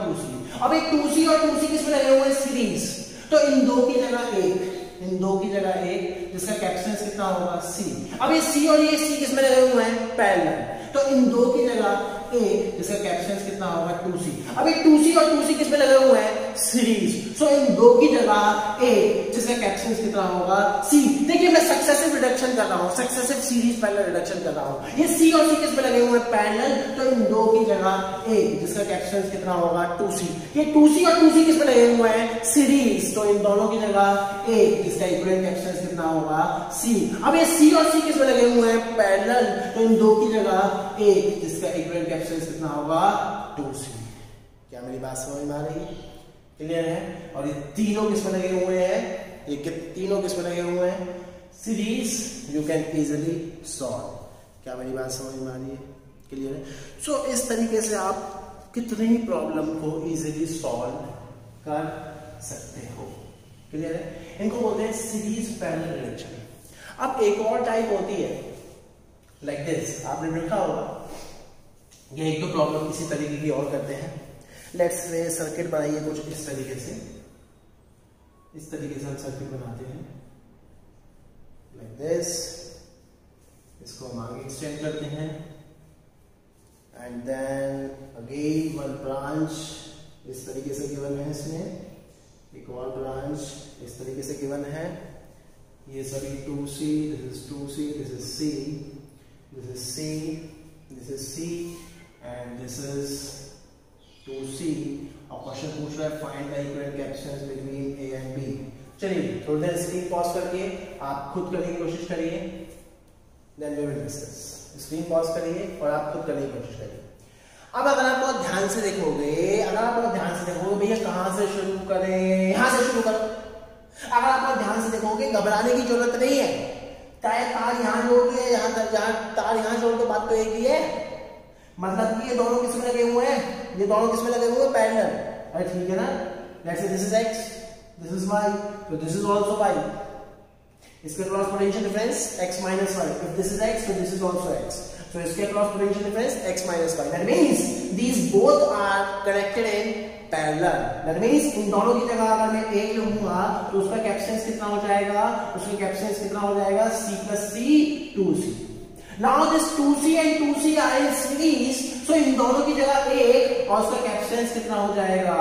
2C. अब ये 2C और 2C किस में लगे हुए हैं? सीरीज. तो इन दो की जगह एक, जिसका कैपेसिटेंस कितना होगा? C. अब ये C और ये C किस में लगे हुए हैं? पैरेलल. तो इन दो की जगह एक, जिसका कैपेसिटेंस कितना होगा? 2C. अब ये 2C और 2C किस में लगे हुए हैं? सीरीज. सो इन दो की जगह एक, जिसका कैपेसिटेंस कितना होगा? C. देखिए मैं सक्सेसिव रिडक्शन कर रहा हूं, सक्सेसिव सीरीज पैरेलल रिडक्शन कर रहा हूं. ये C और C किस में लगे हुए हैं? पैरेलल. तो इन दो की जगह एक, जिसका कैपेसिटेंस कितना होगा? 2C. ये 2C और 2C किस में लगे हुए हैं? सीरीज. तो इन दोनों की जगह एक, जिसका इक्विवेलेंट कैपेसिटेंस कितना होगा? C. अब ये C और C किस में लगे हुए हैं? पैरेलल. तो इन दो की जगह एक, जिसका इक्विवेलेंट कैपेसिटेंस कितना होगा? 2C. क्या मेरी बात समझ में आ रही है? क्लियर है? और ये तीनों किस में लगे हुए हैं? ये तीनों किस में लगे हुए हैं? Series. You can easily solve. क्या मेरी बात समझ में आ रही है? क्लियर है? सो इस तरीके से आप कितनी ही प्रॉब्लम को इजीली सॉल्व कर सकते हो. क्लियर है? इनको बोलते हैं सीरीज पैरेलल रिडक्शन. अब एक और टाइप होती है लाइक दिस, आपने देखा होगा. ये एक दो प्रॉब्लम इसी तरीके की और करते हैं. लेट्स से सर्किट बनाइए कुछ इस तरीके से. हम सर्किट बनाते हैं. लाइक दिस, इसको हम आगे एक्सटेंड करते हैं and then again one branch इस तरीके से गिवन है, इसमें एक और ब्रांच इस तरीके से गिवन है, ये सभी 2C, this is 2C, this is C, this is C, this is C and this is 2C। और क्वेश्चन पूछ रहा है find the equivalent capacitance between A and B। चलिए थोड़ी देर स्क्रीन पॉज करके आप खुद करने की कोशिश करिए, then we will discuss. Screen pause करिए और आप खुद करने की कोशिश करिए। अब अगर आप बहुत ध्यान से देखोगे, भैया कहां से शुरू करें, यहां से शुरू करो। अगर आप बहुत ध्यान से देखोगे, घबराने की जरूरत नहीं है, चाहे तार यहां जोड़ के तार यहां जोड़ के बात तो एक ही है, मतलब कि ये दोनों किसमें लगे हुए हैं, ये दोनों किसमें लगे हुए हैं, पैरेलल। अरे ठीक है ना, let's say this is x, this is y, तो दिस इज आल्सो y। इसके cross potential difference x minus y, if this is x so this is also x, so इसके cross potential difference x minus y, that means these both are connected in parallel, that means इन दोनों की जगह अगर मैं एक लूंगा तो उसका कैपेसिटेंस कितना हो जाएगा, उसका कैपेसिटेंस कितना हो जाएगा, c plus c 2c। now this 2c and 2c are in series, so इन दोनों की जगह एक और उसका कैपेसिटेंस कितना हो जाएगा,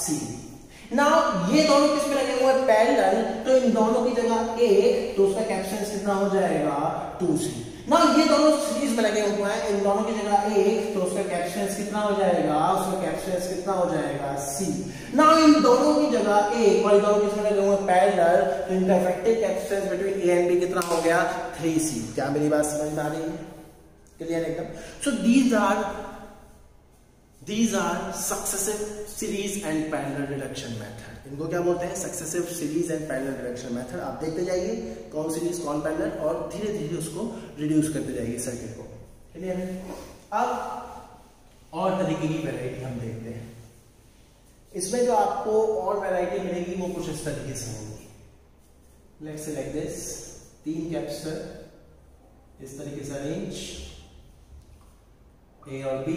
c। Now ये दोनों किसमें लगे हुए हैं, पैरेलल, तो इन दोनों की जगह एक, तो उसका कैपेसिटेंस कितना हो जाएगा, 2c। Now ये दोनों सीरीज में लगे हुए हैं, इन दोनों की जगह एक, तो उसका कैपेसिटेंस कितना हो जाएगा, उसका कैपेसिटेंस कितना हो जाएगा, c। Now इन दोनों की जगह एक और इन दोनों किसमें लगे हुए हैं, पैरेलल, तो इनका effective capacitance between a and b कितना हो गया, 3c। क्या मेरी बात समझ में आ रही है, क्लियर एकदम। सो these are successive series and parallel reduction method। इनको क्या बोलते हैं, successive series and parallel reduction method। आप देखते जाइए कौन सीरीज कौन पैरेलल, और धीरे धीरे उसको रिड्यूस करते जाइए सर्किट को, क्लियर है। अब और तरीके की वैरायटी हम देखते हैं। इसमें जो आपको और वैरायटी मिलेगी वो कुछ इस तरीके से होगी। Let's say like this, 3 capacitor इस तरीके से अरेंज, A और B,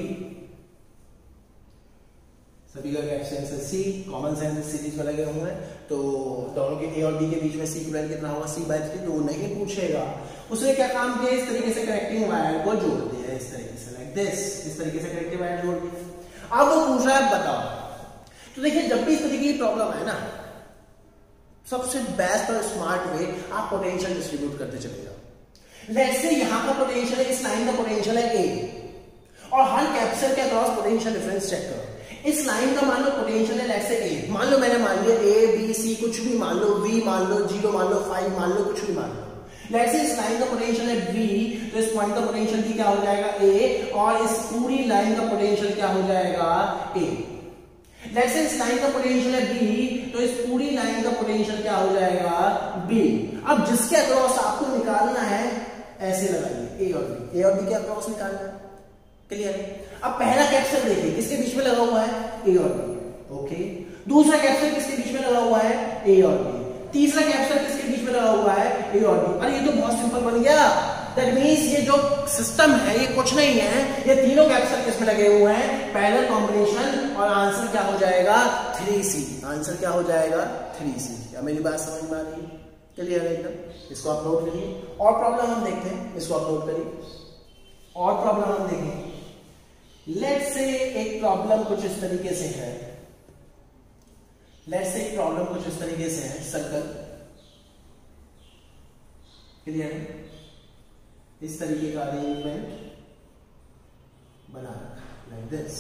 सभी का कैपेसिटेंस है C, कॉमन सेंस सीरीज में लगे हुए हैं, तो दोनों के A और B के बीच में C इक्विवेलेंट कितना होगा, C/3। तो वो नहीं पूछेगा, उसने क्या काम किया, इस तरीके से कनेक्टिंग वायर को जोड़ दिया, इस तरीके से लाइक दिस, इस तरीके से कनेक्टिंग वायर जोड़ दिया। अब वो पूछ रहा है बताओ। तो देखिए जब भी इस तरीके की प्रॉब्लम है ना, सबसे बेस्ट और स्मार्ट वे आप पोटेंशियल डिस्ट्रीब्यूट करते चले जाओ। लेट्स से यहां का पोटेंशियल है, इस लाइन का पोटेंशियल है A, और हर कैपेसिटर के अक्रॉस पोटेंशियल डिफरेंस चेक करो। इस लाइन का मान लो पोटेंशियल है लेट्स से A, मान लो मैंने मान लिया A B C, कुछ भी मान लो, V मान लो, 0 मान लो, 5 मान लो, कुछ भी मान लो। लेट्स से इस लाइन का पोटेंशियल है B, तो इस पॉइंट का पोटेंशियल भी क्या हो जाएगा, A, और इस पूरी लाइन का पोटेंशियल क्या हो जाएगा, A। लेट्स से इस लाइन का पोटेंशियल है B, तो इस पूरी लाइन का पोटेंशियल क्या हो जाएगा, B। अब जिसके अक्रॉस आपको निकालना है, ऐसे लगाइए A और B के अक्रॉस निकालना है, क्लियर है। अब पहला कैपेसिटर देखिए किसके बीच में लगा हुआ है, A और B, ओके। दूसरा कैपेसिटर किसके बीच में लगा हुआ है, A और B। तीसरा कैपेसिटर किसके बीच में लगा हुआ है, A और B। अरे ये तो बहुत सिंपल बन गया। दैट मींस ये जो सिस्टम है ये कुछ नहीं है, ये तीनों कैपेसिटर किसमें लगे हुए हैं, पैरेलल कॉम्बिनेशन, और आंसर क्या हो जाएगा, 3C। आंसर क्या हो जाएगा, 3C। क्या मेरी बात समझ में आ रही है, क्लियर है एकदम। इसको आप नोट करिए। और प्रॉब्लम हम देखते हैं, इसको आप नोट करिए। और प्रॉब्लम हम देखें, लेट्स से एक प्रॉब्लम कुछ इस तरीके से है, लेट्स से एक प्रॉब्लम कुछ इस तरीके से है, सर्कल, क्लियर है। इस तरीके का अरेंजमेंट बना रखा like this,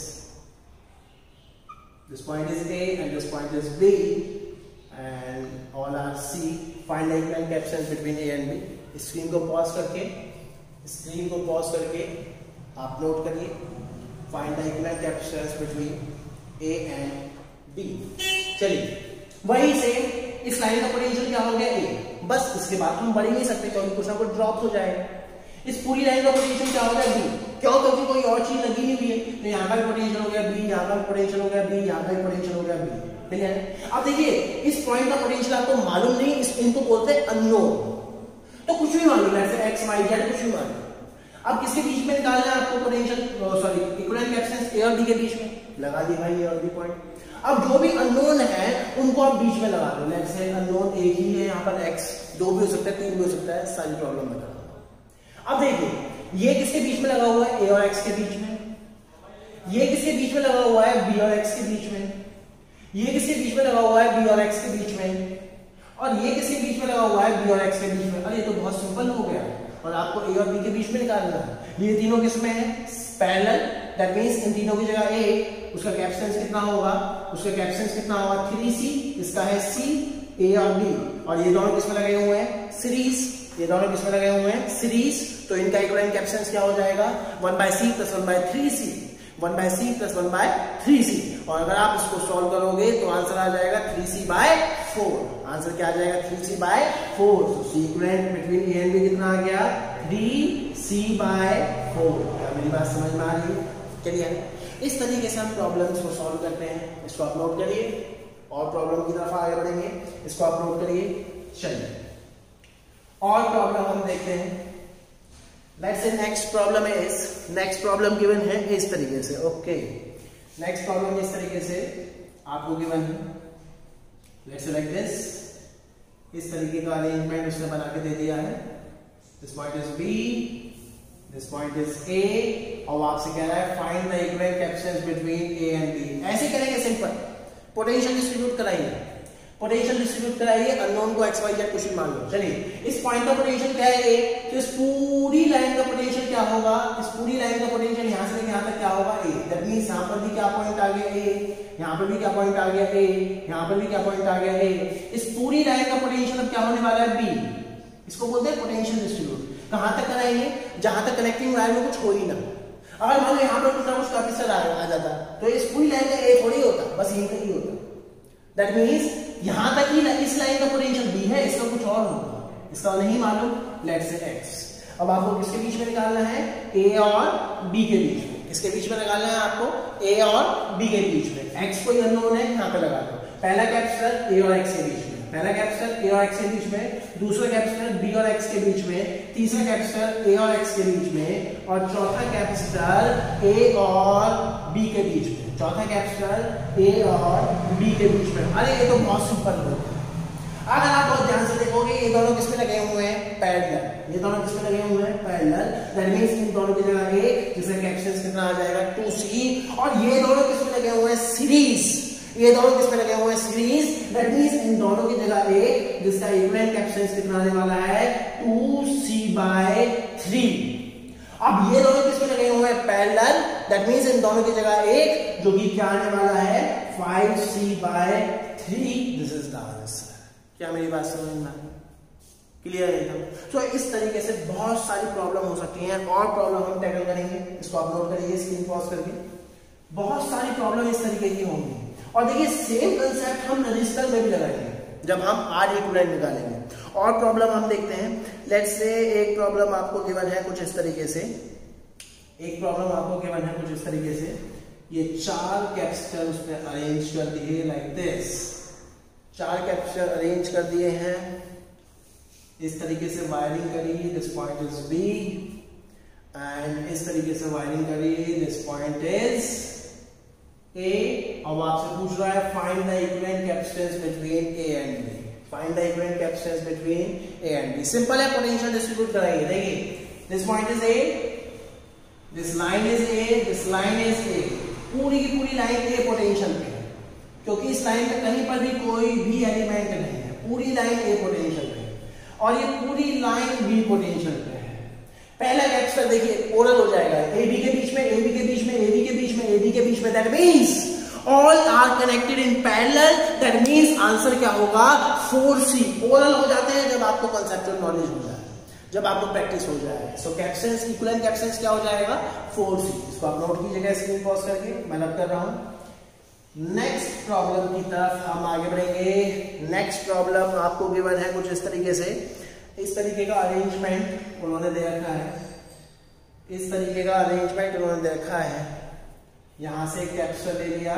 this point is A and this point is B and all are C। Find the equivalent capacitance between A and B। Screen को पॉज करके आप नोट करिए, find the equivalent capacitance between A and B। चलिए वही same, इस line का potential क्या हो गया, A, बस इसके बाद हम बढ़ ही नहीं सकते क्योंकि कुछ ना कुछ ड्रॉप हो जाएगा। इस पूरी लाइन का पोटेंशियल क्या हो गया, B, क्यों, क्योंकि कोई और चीज लगी नहीं हुई है, तो यहाँ का भी पोटेंशियल हो गया B, यहाँ का भी पोटेंशियल हो गया B, यहाँ का भी पोटेंशियल हो गया B, क्लियर है। अब देखिए इस पॉइंट का पोटेंशियल आपको मालूम नहीं, इनको बोलते हैं अननोन, तो कुछ भी मान लो, जैसे x y z कुछ भी मान लो। अब किसके बीच में निकालना है आपको potential, sorry equivalent capacitance A और B के बीच में, लगा दी भाई ए और बी पॉइंट। अब जो भी अननोन है उनको आप बीच में लगा दो। लेट्स से अननोन एक ही है यहाँ पर x, 2 भी हो सकता है 3 भी हो सकता है, सारी प्रॉब्लम बता दो। अब देखिए ये किसके बीच में लगा हुआ है, a और x के बीच में। ये किसके बीच में लगा हुआ है, b और x के बीच में। ये किसके बीच में लगा हुआ है, b और x के बीच में। और ये किसके बीच में लगा हुआ है, b और x के बीच में। अरे ये तो बहुत सिंपल हो गया और आपको a और b के बीच में निकालना है। ये तीनों किसमें है, पैरेलल, दैट मींस इन तीनों की जगह a, उसका कैपेसिटेंस कितना होगा, उसका कैपेसिटेंस कितना होगा 3c, इसका है c, a और b। और ये दोनों किसमें लगे हुए हैं, सीरीज। ये दोनों किसमें लगे हुए हैं, सीरीज। तो इनका इक्विवेलेंट कैपेसिटेंस क्या हो जाएगा, 1/c + 1/3c, 1/c + 1/3c। और अगर आप इसको सॉल्व करोगे तो आंसर आ जाएगा 3c/4। आंसर क्या आ जाएगा, 3c/4। तो c equivalent between a and b कितना आ गया, 3c/4। क्या मेरी बात समझ में आ रही है? चलिए इस तरीके से हम प्रॉब्लम्स को सॉल्व करते हैं। इसको आप नोट करिए और प्रॉब्लम की तरफ आगे बढ़ेंगे। इसको आप नोट करिए। चलिए और प्रॉब्लम हम देखते हैं। Let's say next problem given है इस तरीके से। ओके, नेक्स्ट प्रॉब्लम इस तरीके से आपको गिवन है। लेट्स से लाइक दिस, इस तरीके का अरेंजमेंट उसने बना के दे दिया है। This point is B, this point is A, और आपसे कह रहा है find the equivalent capacitance between A and B. ऐसे करेंगे सिंपल, पोटेंशियल डिस्ट्रीब्यूट कराइए, पोटेंशियल डिस्ट्रीब्यूट कराइए, अननोन को एक्स वाई जेड कुछ भी मान लो। चलिए इस पॉइंट का पोटेंशियल क्या है, ए, तो इस पूरी लाइन का पोटेंशियल क्या होगा, इस पूरी लाइन का पोटेंशियल यहां से लेकर यहां तक क्या होगा, ए। दैट मींस यहां पर भी क्या पॉइंट आ गया, ए, यहां पर भी क्या पॉइंट आ गया, ए, यहां पर भी क्या पॉइंट आ गया, ए। इस पूरी लाइन का पोटेंशियल अब क्या होने वाला है, बी। इसको बोलते हैं पोटेंशियल डिस्ट्रीब्यूट। कहां तक कराएंगे, जहां तक कनेक्टिंग वायर में कुछ हो ही ना। अगर मान लो यहाँ पर कुछ ना कुछ कैपेसिटर आ जाता तो इस पूरी लाइन का ए थोड़ी होता, बस यहीं तक ही होता। दैट मींस यहां तक ही इस लाइन का पोटेंशियल बी है, इसका कुछ और होगा, इसका नहीं मालूम। Let's say x. अब आपको किसके बीच में निकालना है, ए और बी के बीच में। किसके बीच में निकालना है आपको, ए और बी के बीच में। एक्स कोई अननोन है, यहाँ पे लगा दो। पहला कैपेसिटर ए और एक्स के बीच में, पहला कैपेसिटर ए और एक्स के बीच में, दूसरा कैपेसिटर बी और एक्स के बीच में, तीसरा कैपेसिटर ए और एक्स के बीच में, और चौथा कैपेसिटर ए और बी के बीच में। चौथा कैपेसिटर ए और बी के बीच में। अरे ये तो बहुत सिंपल है। अगर आप बहुत ध्यान से देखोगे ये दोनों किसमें लगे हुए हैं, पैरेलल। ये दोनों किसमें लगे हुए हैं, पैरेलल। दैट मींस इन दोनों की जगह ए, जिसका कैपेसिटेंस कितना आ जाएगा 2c, और ये दोनों किसमें लगे हुए हैं, सीरीज। ये दोनों किसमें लगे हुए हैं, सीरीज। दैट मींस इन दोनों की जगह ए, जिसका इक्विवेलेंट कैपेसिटेंस कितना आने वाला है, 2c/3। अब ये दोनों किसमें लगे हुए हैं, पैरेलल। दैट मींस इन दोनों की जगह एक, जो कि क्या आने वाला है, 5c/3। This is the answer. क्या मेरी बात समझ में आई, क्लियर है एकदम? तो इस तरीके से बहुत सारी प्रॉब्लम हो सकती हैं और प्रॉब्लम हम टैकल करेंगे। इसको आप नोट करिए स्क्रीन पॉज करके। बहुत सारी प्रॉब्लम इस तरीके की होंगी। और देखिए सेम कंसेप्ट हम रजिस्टर में भी लगाएंगे जब हम आर इक्विवेलेंट निकालेंगे। और प्रॉब्लम हम देखते हैं। लेट्स से एक प्रॉब्लम आपको गिवन है कुछ इस तरीके से। एक प्रॉब्लम आपको गिवन है कुछ इस तरीके से। ये 4 कैपेसिटर उसने अरेंज कर दिए लाइक दिस। 4 कैपेसिटर अरेंज कर दिए हैं इस तरीके से, वायरिंग करिए। This point is B and इस तरीके से वायरिंग करिए। This point is A. अब आपसे पूछ रहा है find the equivalent capacitance between A and B. Find the equivalent capacitance between A and B. Simple है, पोटेंशियल डिस्ट्रीब्यूट कराइए। देखिए this point is A, this line is A, this line is A. पूरी की पूरी line ए potential पे है, क्योंकि इस लाइन में कहीं पर भी कोई भी एलिमेंट नहीं है। पूरी लाइन ए पोटेंशियल पे है और ये पूरी लाइन बी पोटेंशियल पे है। पहला कैपेसिटर देखिए ओरल हो जाएगा, ए बी के बीच में, ए बी के बीच में, ए बी के बीच में, ए बी के बीच में। That means all are connected in parallel. That means answer क्या होगा, 4c। ओरल हो जाते हैं जब आपको कंसेप्चुअल नॉलेज हो जाए, जब आपको प्रैक्टिस हो जाए। सो कैपेसिटेंस, इक्विवेलेंट कैपेसिटेंस क्या हो जाएगा, 4c। इसको आप नोट कीजिएगा स्क्रीन पॉज करके, मैं नोट कर रहा हूं। नेक्स्ट प्रॉब्लम की तरफ हम आगे बढ़ेंगे। नेक्स्ट प्रॉब्लम आपको गिवन है कुछ इस तरीके से। इस तरीके का अरेंजमेंट उन्होंने दे रखा है। इस तरीके का अरेंजमेंट उन्होंने दे रखा है। यहां से एक कैपेसिटर ले लिया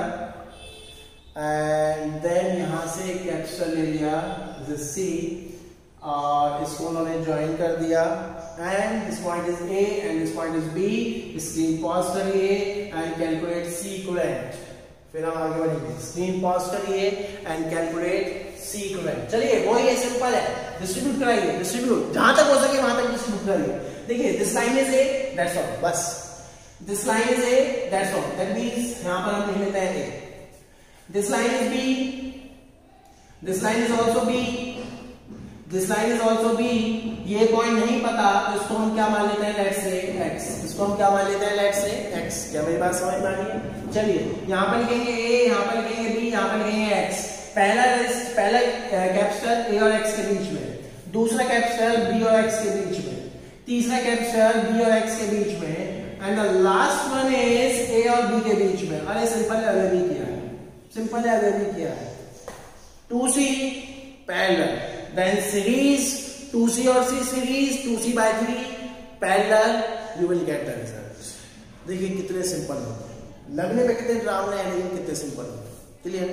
एंड देन यहां से एक कैपेसिटर ले लिया C, और इसको उन्होंने ज्वाइन कर दिया and this point is A and this point is B। Screen pause करिए एंड कैलकुलेट C इक्विवेलेंट। फिर हम आगे बढ़ेंगे। स्क्रीन पॉज करिए एंड कैलकुलेट सीक्वेंस। चलिए वही है, सिंपल है, डिस्ट्रीब्यूट कराइए, डिस्ट्रीब्यूट जहां तक हो सके वहां तक डिस्ट्रीब्यूट कराइए। देखिए this line is A, that's all, बस this line is A, that's all, that means यहां पर हम लिख लेते हैं A. This line is B, this line is also B, this line is also B. ये पॉइंट नहीं पता तो इसको हम क्या मान लेते हैं, लेट्स से एक्स, इसको हम क्या मान लेते हैं, लेट्स से एक्स। क्या मेरी बात समझ में आ रही है? चलिए यहां पर लिखेंगे ए, यहां पर लिखेंगे बी, यहां पर लिखेंगे एक्स। पहला कैपिटल ए और एक्स के बीच में, दूसरा कैपिटल बी और एक्स के बीच में, तीसरा कैपिटल बी और एक्स के बीच में, and the last one is A और बी के बीच में। अरे सिंपल है, अगर भी किया है, सिंपल है, अगर भी किया है। 2c parallel, then series 2c और c series 2c by 3 parallel, you will get the result. देखिए कितने सिंपल होते हैं, लगने में कितने ड्रामने हैं लेकिन कितने सिंपल होते हैं। क्लियर?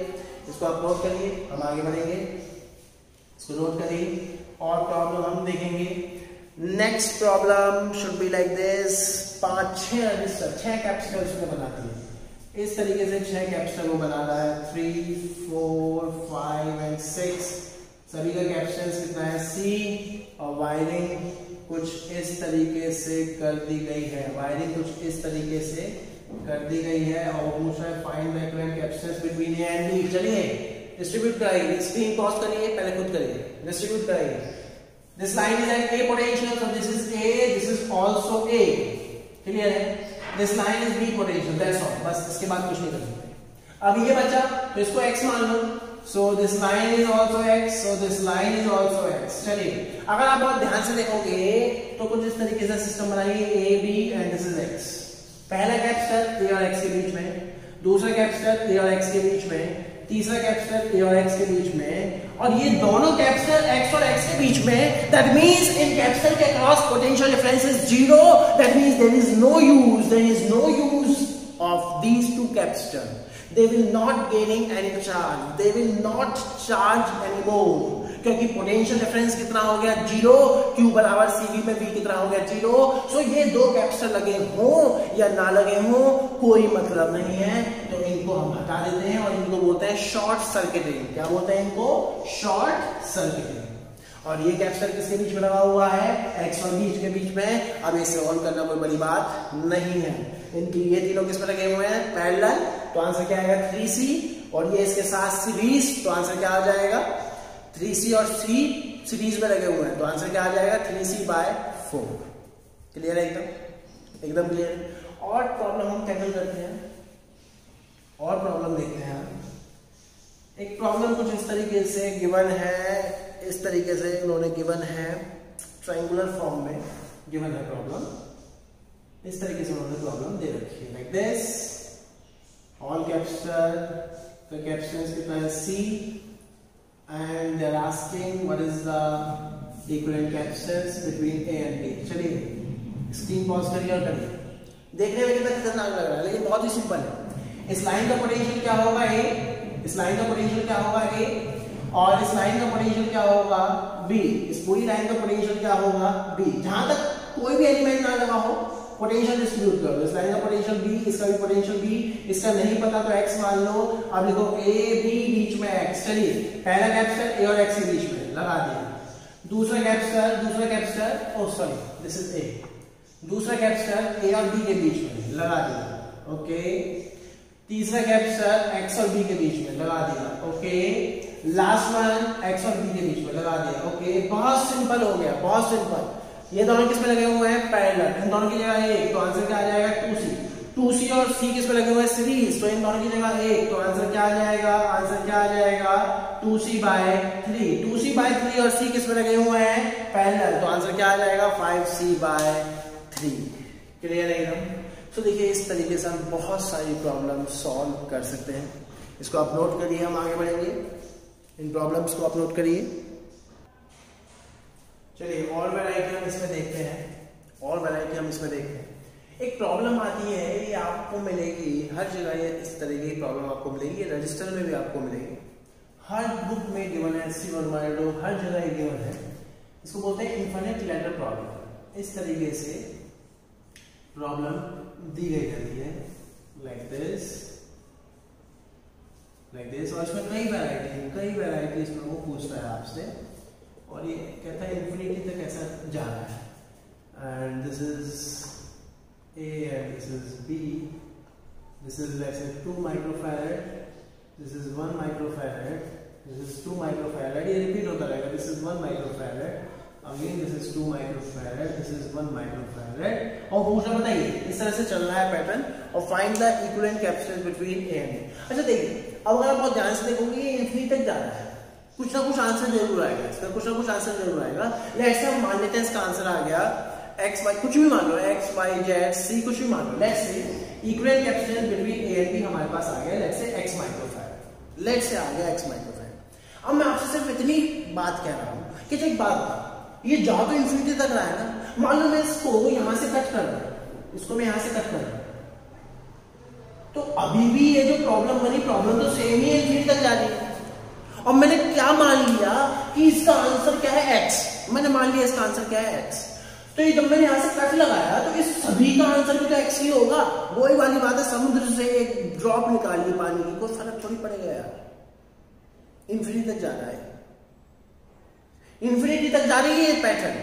इसको आप नोट करिए, हम आगे बढ़ेंगे। इसको नोट करिए और प्रॉब्लम हम देखेंगे। Next problem should be like this. 5-6 register, 6 capacitor उसमें बनाती है। इस तरीके से 6 कैपेसिटर वो बना रहा है, 3, 4, 5 एंड 6। सभी का कैपेसिटेंस कितना है, C, और वायरिंग कुछ इस तरीके से कर दी गई है, वायरिंग कुछ इस तरीके से कर दी गई है। और वो पूछ रहा है find the equivalent capacitance between A and B. चलिए डिस्ट्रीब्यूट कराइए, स्क्रीन पॉज करिए, पहले खुद करिए, डिस्ट्रीब्यूट कराइए। This line is at A potential, so this is A, this is also A. Clear है? This line is B potential, that's all, बस इसके बाद कुछ नहीं कर सकते। अब ये बचा तो इसको x मान लो, so this line is also x, so this line is also x। चलिए अगर आप बहुत ध्यान से देखोगे तो कुछ इस तरीके से सिस्टम बनाइए, a b and this is x। पहला कैपिटल a और x के बीच में, दूसरा कैपिटल a और x के बीच में, तीसरा कैपिटल a और x के बीच में, और ये दोनों कैपिटल x और x के बीच में। दैट मींस इन कैपिटल के cross potential difference is 0। That means there is no use of these two capital. They will not gaining any charge, they will not charge anymore, क्योंकि potential difference कितना हो गया, 0। Q बराबर CV में V कितना हो गया, 0। सो ये दो कैपेसिटर लगे हो या ना लगे हो कोई मतलब नहीं है, तो इनको हम हटा देते हैं और इनको बोलते हैं शॉर्ट सर्किटिंग। क्या बोलते हैं इनको? Short circuiting. और ये कैपेसिटर किसके बीच में लगा हुआ है, एक्स और बीच के बीच में। अब इसे ऑन करना कोई बड़ी बात नहीं है। इनकी ये तीनों किस में लगे हुए हैं, पैरेलल, तो आंसर क्या आएगा 3c, और ये इसके साथ सीरीज, तो आंसर क्या आ जाएगा 3c और c सीरीज में लगे हुए हैं, तो आंसर क्या आ जाएगा 3c by 4। क्लियर है? एकदम क्लियर है। और प्रॉब्लम हम टैकल करते हैं, और प्रॉब्लम देखते हैं। एक प्रॉब्लम कुछ इस तरीके से गिवन है, इस तरीके से इन्होंने गिवन है, ट्रायंगुलर फॉर्म में गिवन है प्रॉब्लम, इस तरीके से उन्होंने प्रॉब्लम दे रखी है लाइक दिस। ऑल कैपिटल, तो कैपेसिटेंस कितना है C, and they are asking what is the equivalent capacitance between A and B। चलिए स्क्रीन पॉज करिए और करिए। देखने में कितना खतरनाक लग रहा है लेकिन बहुत ही सिंपल है। इस लाइन का पोटेंशियल क्या होगा A, इस लाइन का पोटेंशियल क्या होगा A, और इस लाइन का पोटेंशियल क्या होगा B। इस पूरी लाइन का पोटेंशियल क्या होगा B। जहां तक कोई भी एलिमेंट ना लगा हो पोटेंशियल डिस्ट्रीब्यूट कर दो। इस लाइन का पोटेंशियल B, इसका भी पोटेंशियल B, इसका नहीं पता तो x मान लो। अब लिखो A B बीच में x। चलिए पहला कैपिटल A और x के बीच में लगा दिया, दूसरा capital oh sorry this is A, दूसरा कैपिटल A और B के बीच में लगा दिया, ओके। तीसरा कैपिटल x और B के बीच में लगा दिया, ओके। लास्ट वन x और B के बीच में लगा दिया, ओके। बहुत सिंपल हो गया, बहुत सिंपल। ये दोनों किस में लगे हुए हैं, पैरेलल, इन दोनों की जगह 1, तो आंसर क्या आ जाएगा 2c। 2c और c किस में लगे हुए हैं, सीरीज, तो इन दोनों की जगह 1, तो आंसर क्या आ जाएगा, आंसर क्या आ जाएगा 2c by 3। 2c by 3 और c किस में लगे हुए हैं, पैरेलल, तो आंसर क्या आ जाएगा 5c by 3। क्लियर है एकदम? तो देखिए इस तरीके से हम बहुत सारी प्रॉब्लम सॉल्व कर सकते हैं। इसको आप नोट करिए, हम आगे बढ़ेंगे। इन प्रॉब्लम्स को आप नोट करिए। चलिए और वैरायटी हम इसमें देखते हैं, और वैरायटी हम इसमें देखते हैं। एक प्रॉब्लम आती है, ये आपको मिलेगी हर जगह, ये इस तरह की प्रॉब्लम आपको मिलेगी, रजिस्टर में भी आपको मिलेगी, हर बुक में गिवन है, C1 हर जगह गिवन है। इसको बोलते हैं इनफिनिट लैडर प्रॉब्लम। इस तरीके से प्रॉब्लम दी गई रहती है लाइक दिस। Like this. और इसमें कई वैरायटीज में वो पूछता है आपसे, और ये कहता है इन्फिनिटी तक ऐसा जा रहा है। And this is A and this is B. This is let's say 2 microfarad. This is 1 microfarad. This is 2 microfarad. ये repeat होता रहेगा. This is 1 microfarad. Again this is 2 microfarad. This is 1 microfarad. और पूछना बताइए इस तरह से चल रहा है पैटर्न, और find the equivalent capacitance between A and B. अच्छा देखिए, अब अगर आप बहुत ध्यान से देखोगे ये इन्फिनिटी तक जा रहा है, कुछ ना कुछ आंसर जरूर आएगा इसका, कुछ ना कुछ आंसर जरूर आएगा। लेट्स से हम मान लेते हैं इसका आंसर आ गया x y, कुछ भी मान लो, x y z c कुछ भी मान लो। Let's say equivalent capacitance between a and b हमारे पास आ गया, let's say x microfarad, let's say आ गया x माइक्रोफैराड। अब मैं आपसे सिर्फ इतनी बात कह रहा हूं कि एक बात बता, ये जा तो इन्फिनिटी तक रहा है ना, मान लो मैं इसको यहां से कट कर रहा हूं, इसको मैं यहां से कट कर रहा हूं, तो अभी भी ये जो प्रॉब्लम बनी, प्रॉब्लम तो सेम ही इन्फिनिटी तक जा रही है। और मैंने क्या मान लिया कि इसका आंसर क्या है x, मैंने मान लिया इसका आंसर क्या है x। तो जब मैंने यहां से कट लगाया तो इस सभी का आंसर भी तो x ही होगा। वही वाली बात है, समुद्र से एक ड्रॉप निकाल ली पानी की, कोई फर्क थोड़ी पड़ेगा यार। इन्फिनिटी तक जा रहा है, इन्फिनिटी तक जा रही है ये पैटर्न।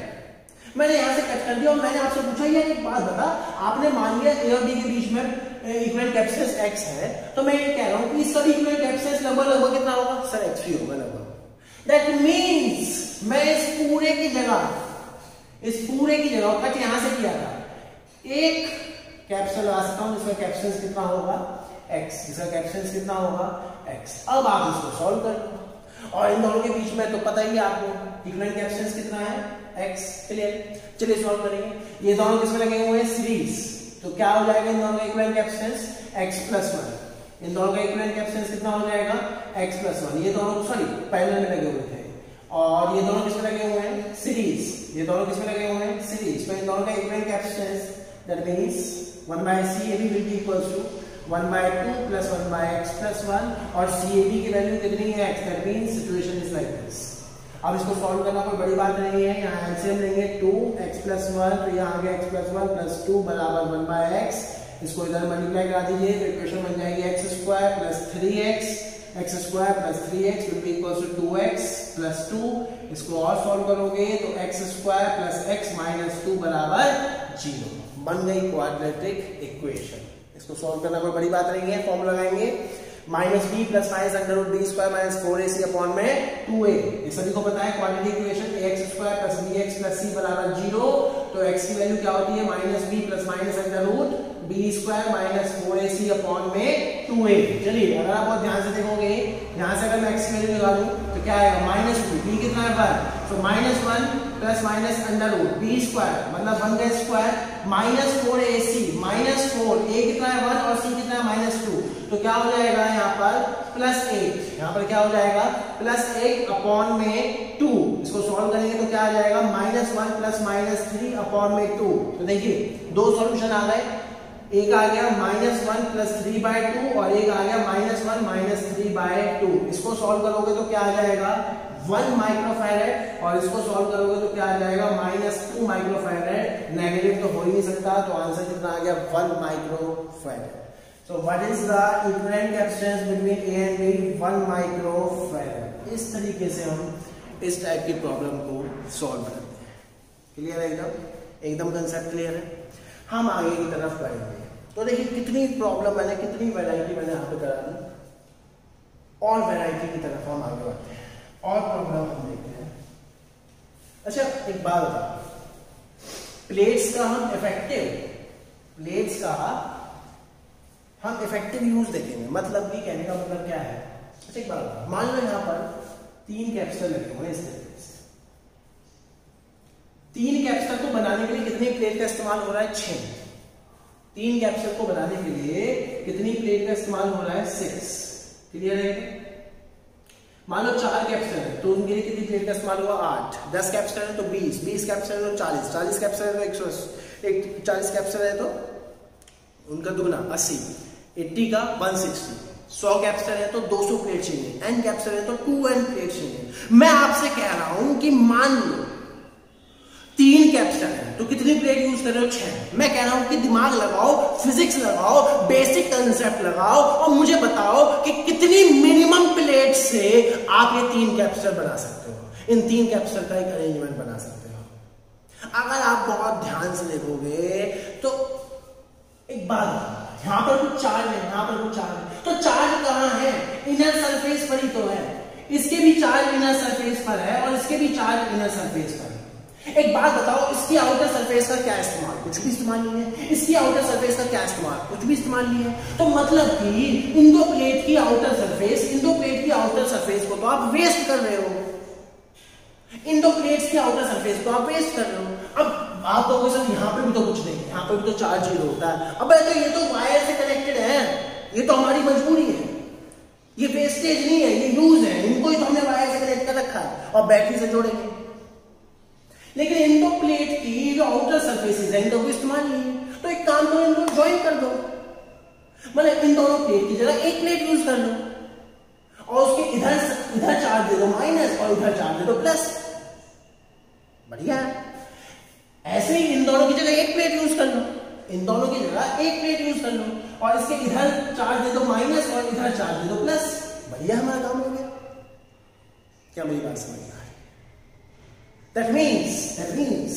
मैंने यहां से कट कर दिया और मैंने आपसे पूछा यार एक बात बता, आपने मान लिया a और b के बीच में इक्विवेलेंट कैपेसिटेंस x है, तो मैं ये कह रहा हूं कि इसका भी इक्विवेलेंट कैपेसिटेंस लगभग कितना होगा सर, x ही होगा लगभग। दैट मींस मैं इस पूरे की जगह कट यहां से किया था, एक कैपेसिटेंस लगा सकता हूं जिसका कैपेसिटेंस कितना होगा x, जिसका कैपेसिटेंस कितना होगा x। अब आप इसको सॉल्व कर लो, और इन दोनों के बीच में तो पता ही है आपको इक्विवेलेंट कैपेसिटेंस कितना है x। क्लियर, चलिए सॉल्व करेंगे। ये दोनों किसमें लगे हुए हैं सीरीज, तो क्या हो जाएगा इन दोनों का इक्विवेलेंट कैपेसिटेंस x + 1। इन दोनों का इक्विवेलेंट कैपेसिटेंस कितना हो जाएगा x + 1। ये दोनों सॉरी पैरेलल में लगे हुए थे, और ये दोनों किसमें लगे हुए हैं सीरीज, ये दोनों किसमें लगे हुए हैं सीरीज। तो इन दोनों का equivalent capacitance that means 1/CAB will be equals to 1/2 + 1/x + 1, और CAB की वैल्यू कितनी है x, that means situation is like this. अब इसको सॉल्व करना कोई बड़ी बात नहीं है, यहाँ एलसीएम लेंगे 2x + 1, तो यहाँ आ गया x + 1 + 2 बराबर 1/x। इसको इधर मल्टीप्लाई करा दीजिए तो इक्वेशन बन जाएगी x² + 3x, x² + 3x will be equals to 2x + 2। इसको और सॉल्व करोगे तो x² + x - 2 बराबर 0, बन गई क्वाड्रेटिक इक्वेशन। इसको सॉल्व करना कोई बड़ी बात नहीं है, फॉर्मूला लगाएंगे -b + -√b² - 4ac अपॉन में 2a। ये सभी को पता है quadratic equation ax² + bx + c बराबर 0। तो x की वैल्यू क्या होती है -b + -√b² - 4ac अपॉन में 2a। चलिए अगर आप बहुत ध्यान से देखोगे, यहां से अगर मैं x की वैल्यू लगा दूं तो क्या आएगा -2, b कितना है 1, तो -1 + -√b² मतलब 1 का स्क्वायर -4ac -4, a कितना है 1 और c कितना है -2, तो क्या हो जाएगा यहाँ पर +1, यहाँ पर क्या हो जाएगा +1 अपॉन में 2। इसको सॉल्व करेंगे तो क्या आ जाएगा -1 + -3 अपॉन में 2। तो देखिए दो सॉल्यूशन आ गए, एक आ गया -1 + 3/2 और एक आ गया -1 - 3/2। इसको सॉल्व करोगे तो क्या आ जाएगा 1 माइक्रोफैराड, और इसको सॉल्व करोगे तो क्या आ जाएगा -2 माइक्रोफैराड। नेगेटिव तो हो ही नहीं सकता, तो आंसर कितना आ गया 1 microfarad. So what is the equivalent capacitance between A and B? 1 microfarad. इस तरीके से हम इस टाइप की प्रॉब्लम को सॉल्व करते हैं। क्लियर है एकदम कंसेप्ट क्लियर है। हम आगे की तरफ बढ़ेंगे तो देखिए कितनी प्रॉब्लम मैंने, कितनी वैरायटी मैंने यहाँ पे करा दी, और वैरायटी की तरफ हम आगे बढ़ते हैं और प्रॉब्लम हम देखते हैं। अच्छा एक बात बताओ, प्लेट्स का हम इफेक्टिव यूज देखेंगे, मतलब कि कहने का मतलब क्या है। अच्छा एक बात, मान लो यहाँ पर 3 कैप्सूल लगे हुए हैं इस तरीके से। 3 कैप्सूल को बनाने के लिए कितनी प्लेट का इस्तेमाल हो रहा है 6। 3 कैप्सूल को बनाने के लिए कितनी प्लेट का इस्तेमाल हो रहा है 6। क्लियर है। मान लो 4 कैप्सूल है तो उनके लिए कितनी प्लेट का इस्तेमाल हुआ 8। 10 कैप्सूल है तो 20, 20 कैप्सूल है तो 40, 40 कैप्सूल है तो 180, 40 कैप्सूल है तो उनका दुगना 80, 80 का 160, 100 कैप्सूल है तो 200 प्लेट चाहिए, n कैप्सूल है तो 2n प्लेट चाहिए। मैं आपसे कह रहा हूं कि मान लो 3 कैप्सूल है तो कितनी प्लेट यूज कर रहे हो 6। मैं कह रहा हूं कि दिमाग लगाओ, फिजिक्स लगाओ, बेसिक कंसेप्ट लगाओ और मुझे बताओ कि कितनी मिनिमम आप ये 3 कैपेसिटर बना सकते हो। इन 3 कैपेसिटर का एक अरेंजमेंट बना सकते हो। अगर आप बहुत ध्यान से देखोगे तो एक बात, यहाँ पर कुछ चार्ज है, यहाँ पर कुछ चार्ज है, तो चार्ज कहाँ है? इनर सरफेस पर ही तो है। इसके भी चार्ज इनर सरफेस पर है और इसके भी चार्ज इनर सरफेस पर है। एक बात बताओ, इसकी आउटर सरफेस का क्या इस्तेमाल? कुछ भी इस्तेमाल नहीं है। इसकी आउटर सरफेस का क्या इस्तेमाल? कुछ भी इस्तेमाल नहीं है। तो मतलब कि इन दो प्लेट की आउटर सरफेस को तो आप वेस्ट कर रहे हो। इन दो प्लेट्स की आउटर सरफेस को आप वेस्ट कर रहे हो। अब आप लोगों से यहाँ पे भी तो कुछ नहीं है, यहाँ पे भी तो चार्ज जीरो होता है। अब तो ये तो वायर से कनेक्टेड है, ये तो हमारी मजबूरी है, ये वेस्टेज नहीं है, ये यूज है। इनको ही तो हमने वायर से कनेक्ट कर रखा है और बैटरी से जोड़ेंगे। लेकिन इन दो प्लेट की जो आउटर सरफेसेस है इनको इस्तेमाल नहीं है, तो एक काम करो, इनको ज्वाइन कर दो। मतलब इन दोनों प्लेट की जगह एक प्लेट यूज कर लो और उसके इधर चार्ज दे दो माइनस और इधर चार्ज दे दो प्लस। बढ़िया। ऐसे ही इन दोनों की जगह एक प्लेट यूज कर लो, इन दोनों की जगह एक प्लेट यूज कर लो और इसके इधर चार्ज दे दो माइनस और इधर चार्ज दे दो प्लस। बढ़िया, हमारा काम हो गया। क्या मेरी बात समझ में आ रही? That means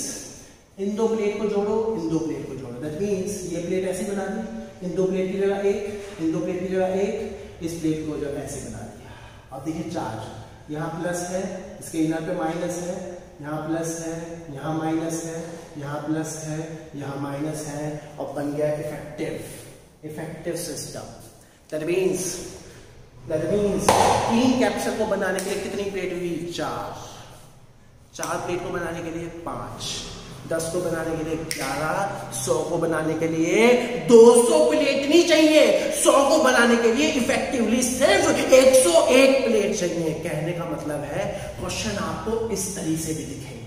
इन दो प्लेट को जोड़ो, इन दो प्लेट को जोड़ो। That means ये प्लेट ऐसी बना दी, इन दो प्लेट की जगह एक, इन दो प्लेट की जगह एक, इस प्लेट को जो ऐसे बना दिया। अब देखिए चार्ज यहाँ प्लस है, इसके इनर पे माइनस है, यहाँ प्लस है, यहाँ माइनस है, यहाँ प्लस है, यहाँ माइनस है और बन गया effective system. That means 3 capsule को बनाने के लिए कितनी प्लेट हुई? 4 प्लेट को बनाने के लिए 5, 10 को बनाने के लिए 11, 100 को बनाने के लिए 200 प्लेट नहीं चाहिए। 100 को बनाने के लिए इफेक्टिवली सिर्फ 101 प्लेट चाहिए। कहने का मतलब है क्वेश्चन आपको इस तरीके से भी दिखेंगे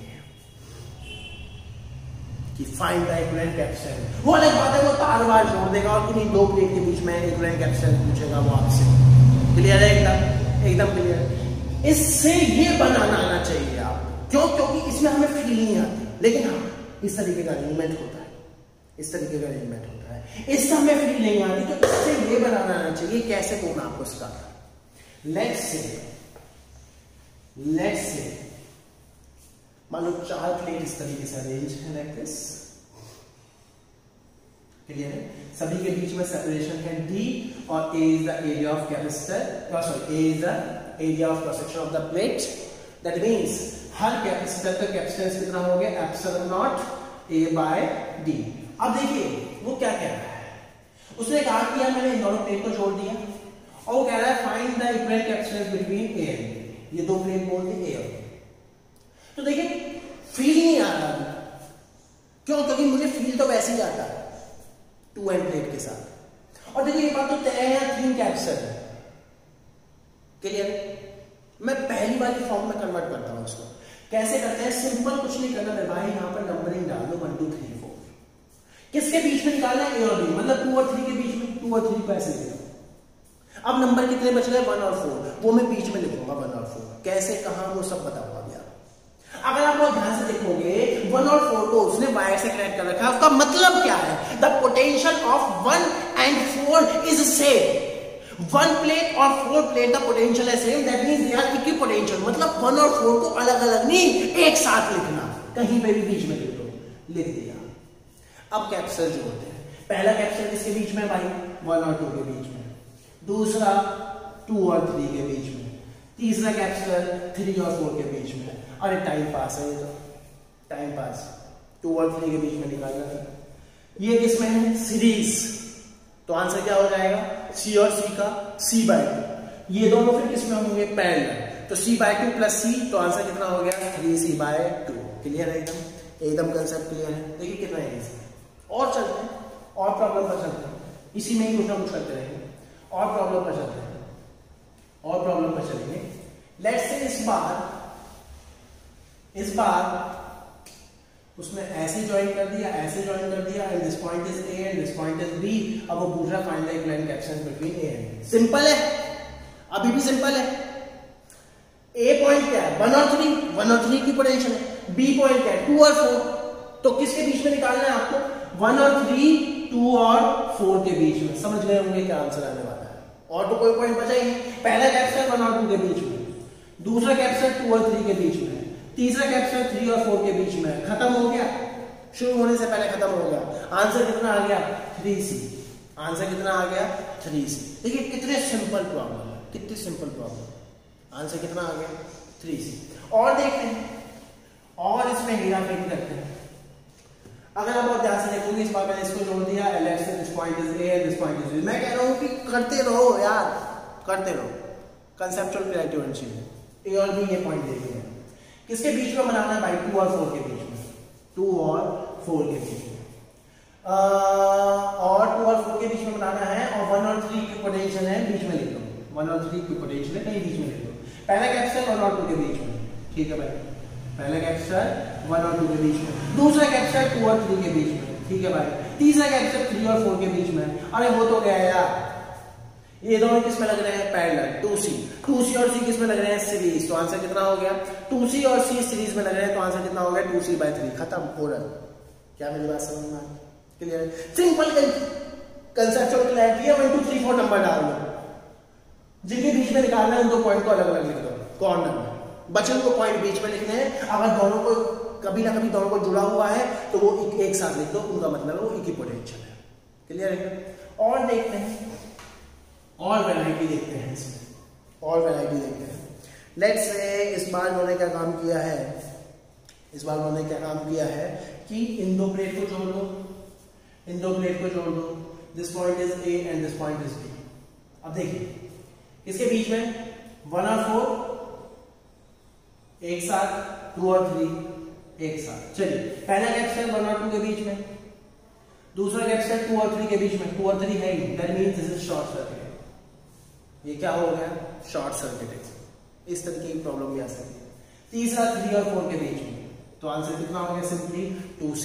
कि फाइंड द इक्विवेलेंट कैपेसिटेंस। वो अलग बात है, वो तार बार जोड़ देगा और किन्हीं दो प्लेट के बीच में इक्विवेलेंट कैपेसिटेंस पूछेगा वो आपसे। क्लियर है? एकदम क्लियर। इससे ये बनाना आना चाहिए आप। क्यों? क्योंकि इसमें हमें फील नहीं आती, लेकिन हाँ इस तरीके का अरेंजमेंट होता है, इस तरीके का अरेंजमेंट होता है। इससे हमें फील नहीं आती, तो इससे ये बनाना आना चाहिए। कैसे तो मैं आपको सिखाता हूं। लेट्स से मान लो 4 प्लेट इस तरीके से अरेंज है लाइक दिस। क्लियर है? सभी के बीच में सेपरेशन है D और A is the area of capacitor, sorry A is the area of cross section of the plate. That means her capacitor का कैपेसिटेंस कितना हो गया? Epsilon not A by D। अब देखिए वो क्या कह रहा है, उसने कहा कि यार मैंने इन दोनों प्लेट को जोड़ दिया और वो कह रहा है find the equivalent capacitance between A and B। ये दो प्लेट बोल दी A और B। तो देखिए फील नहीं आ रहा। क्यों? क्योंकि मुझे फील तो वैसे ही आता है 2 एंड प्लेट के साथ। और देखिए ये बात तो तय है 3 कैपेसिटर है। क्लियर? मैं पहली वाली फॉर्म में कन्वर्ट करता हूं इसको। कैसे करते हैं? सिंपल, कुछ नहीं करना है भाई, यहां पर नंबरिंग डाल दो 1 2 3 4। किसके बीच में निकालना है? A और B, मतलब 2 और 3 के बीच में। 2 और 3 को ऐसे लिखा। अब नंबर कितने बच गए? 1 और 4, वो मैं बीच में लिखूंगा 1 और 4। कैसे, कहां, वो सब बताऊंगा अभी आपको। अगर आप बहुत ध्यान से देखोगे 1 और 4 को उसने वायर से कनेक्ट कर रखा है। उसका मतलब क्या है? The potential of 1 and 4 is same. 1 plate और 4 प्लेट द पोटेंशियल है same. That means they are equipotential. मतलब 1 और 4 को अलग अलग नहीं, एक साथ लिखना। कहीं पे भी बीच में लिख दो, लिख दिया। अब कैपेसिटर जोड़ते हैं। पहला कैपेसिटर किसके बीच में भाई? 1 और 2 के बीच में। दूसरा 2 और 3 के बीच में। तीसरा कैपेसिटर 3 और 4 के बीच में। अरे टाइम पास है ये तो, टाइम पास। 2 और 3 के बीच में निकालना था। ये किसमें है? सीरीज। तो आंसर क्या हो जाएगा? C और C का C/2। ये दोनों फिर किसमें होंगे? पैरेलल। तो C/2 प्लस C, तो आंसर कितना हो गया? 3C/2। क्लियर है? एकदम कंसेप्ट क्लियर है। देखिए कितना इजी है। और चलते हैं, और प्रॉब्लम पर चलते हैं। इसी में ही कुछ ना कुछ करते रहेंगे। और प्रॉब्लम पर चलते हैं, और प्रॉब्लम पर चलेंगे। लेट्स से इस बार उसने ऐसे ज्वाइन कर दिया, ऐसे ज्वाइन कर दिया, and this point is A and this point is B। अब वो पूछ रहा find the equivalent capacitance between A and B। Simple है, अभी भी सिंपल है। A पॉइंट क्या है? 1 और 3, 1 और 3 की पोटेंशियल है। B पॉइंट क्या है? 2 और 4। तो किसके बीच में निकालना है आपको? 1 और 3, 2 और 4 के बीच में। समझ गए होंगे क्या आंसर आने वाला है। और तो कोई पॉइंट बचा ही नहीं। पहला कैपेसिटर 1 और 2 के बीच में, दूसरा कैपेसिटर 2 और 3 के बीच में, तीसरा कैपेसिटर 3 और 4 के बीच में। खत्म हो गया, शुरू होने से पहले खत्म हो गया। आंसर कितना आ गया? 3C। आंसर कितना आ गया? 3C। देखिए कितने सिंपल प्रॉब्लम है, कितनी सिंपल प्रॉब्लम। आंसर कितना आ गया? 3C। और देखते हैं, और इसमें हेराफेरी करते हैं। अगर आप बहुत ध्यान से देखोगे, इस बार मैंने इसको जोड़ दिया, LF से this point is A and this point is B। मैं कह रहा हूं कि करते रहो यार, करते रहो, कंसेप्चुअल क्लैरिटी होनी चाहिए। A और B ये पॉइंट देखिए, किसके बीच में बनाना है भाई? 2 और 4 के बीच में, 2 और 4 के बीच में, और 2 और 4 के बीच में बनाना है, और 1 और 3 की पोटेंशियल है, बीच में लिख लो। 1 और 3 की पोटेंशियल है, कहीं बीच में लिख लो। पहला कैपेसिटर 1 और 2 के बीच में, ठीक है भाई, पहला कैपेसिटर 1 और 2 के बीच में, दूसरा कैपेसिटर 2 और 3 के बीच में, ठीक है भाई, तीसरा कैपेसिटर 3 और 4 के बीच में। अरे हो तो गया यार, ये दोनों किस में लग रहे हैं? Parallel, 2C। 2C और C किस में लग रहे हैं? सीरीज। तो आंसर कितना हो गया? 2C और C सीरीज में लग रहे हैं, तो आंसर कितना हो गया? 2C/3। खत्म, हो रहा। क्या मेरी बात समझ में आई? क्लियर है? सिंपल कंसेप्चुअल क्लैरिटी है। 1 2 3 4 नंबर डाल दो, जिनके बीच में निकालना है उन दो पॉइंट को अलग अलग लिख दो कॉर्नर में, बचे को पॉइंट बीच में लिखने हैं। अगर दोनों को कभी ना कभी दोनों को जुड़ा हुआ है तो वो एक साथ लिख दो, उनका मतलब वो एक ही पोटेंशियल है। क्लियर है? और देखते हैं, और वैरायटी देखते हैं इसमें, और वैरायटी देखते हैं। लेट्स से इस बार उन्होंने क्या काम किया है, इस बार उन्होंने क्या काम किया है कि इन दो प्लेट को जोड़ दो, इन दो प्लेट को जोड़ दो। This point is A and this point is B। अब देखिए इसके बीच में 1 और 4 एक साथ, 2 और 3 एक साथ। चलिए पहला कैपेसिटर 1 और 2 के बीच में, दूसरा कैपेसिटर 2 और 3 के बीच में। 2 और 3 है ही, that means this is short circuit. ये क्या हो गया? Short circuit. इस तरह की प्रॉब्लम भी आ सकती है। तीसरा 3 और 4 के बीच में, तो आंसर कितना हो गया? Simply 2C।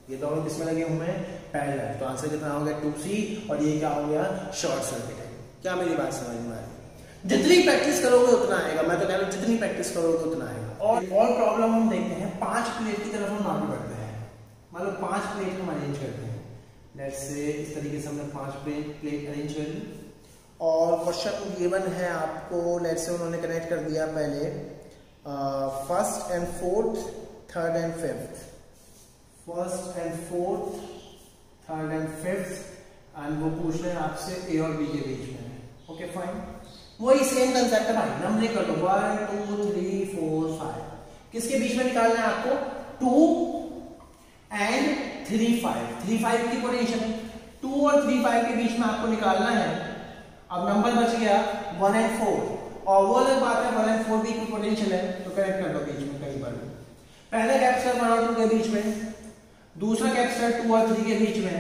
ये दोनों किसमें लगे हुए हैं? पैरेलल। तो आंसर कितना हो गया? 2C। और ये क्या हो गया? शॉर्ट सर्किट है। क्या मेरी बात समझ में आ रही? जितनी प्रैक्टिस करोगे उतना आएगा। मैं तो कह रहा हूं जितनी प्रैक्टिस करोगे उतना आएगा। और प्रॉब्लम हम देखते हैं, 5 प्लेट की तरफ हम आगे बढ़ते हैं। मतलब 5 प्लेट हम अरेंज करते हैं। लेट्स से इस तरीके से हमने 5 प्लेट अरेंज कर ली, और क्वेश्चन गिवन है आपको। लेट्स से उन्होंने कनेक्ट कर दिया पहले first and fourth, third and fifth, first and fourth, third and fifth, and वो पूछ रहे हैं आपसे A और B के बीच में। ओके फाइन, वही सेम कंसेप्ट है भाई। नंबरिंग कर लो 1 2 3 4 5। किसके बीच में निकालना है आपको? 2 एंड 3 5। 3 5 की पोटेंशियल है, 2 और 3 5 के बीच में आपको निकालना है। अब नंबर बच गया 1 एंड 4, और वो अलग बात है 1 एंड 4 की पोटेंशियल है, तो कनेक्ट कर दो बीच में कहीं पर। पहला कैपेसिटर 1 और 2 के बीच में, दूसरा कैपेसिटर 2 और 3 के बीच में,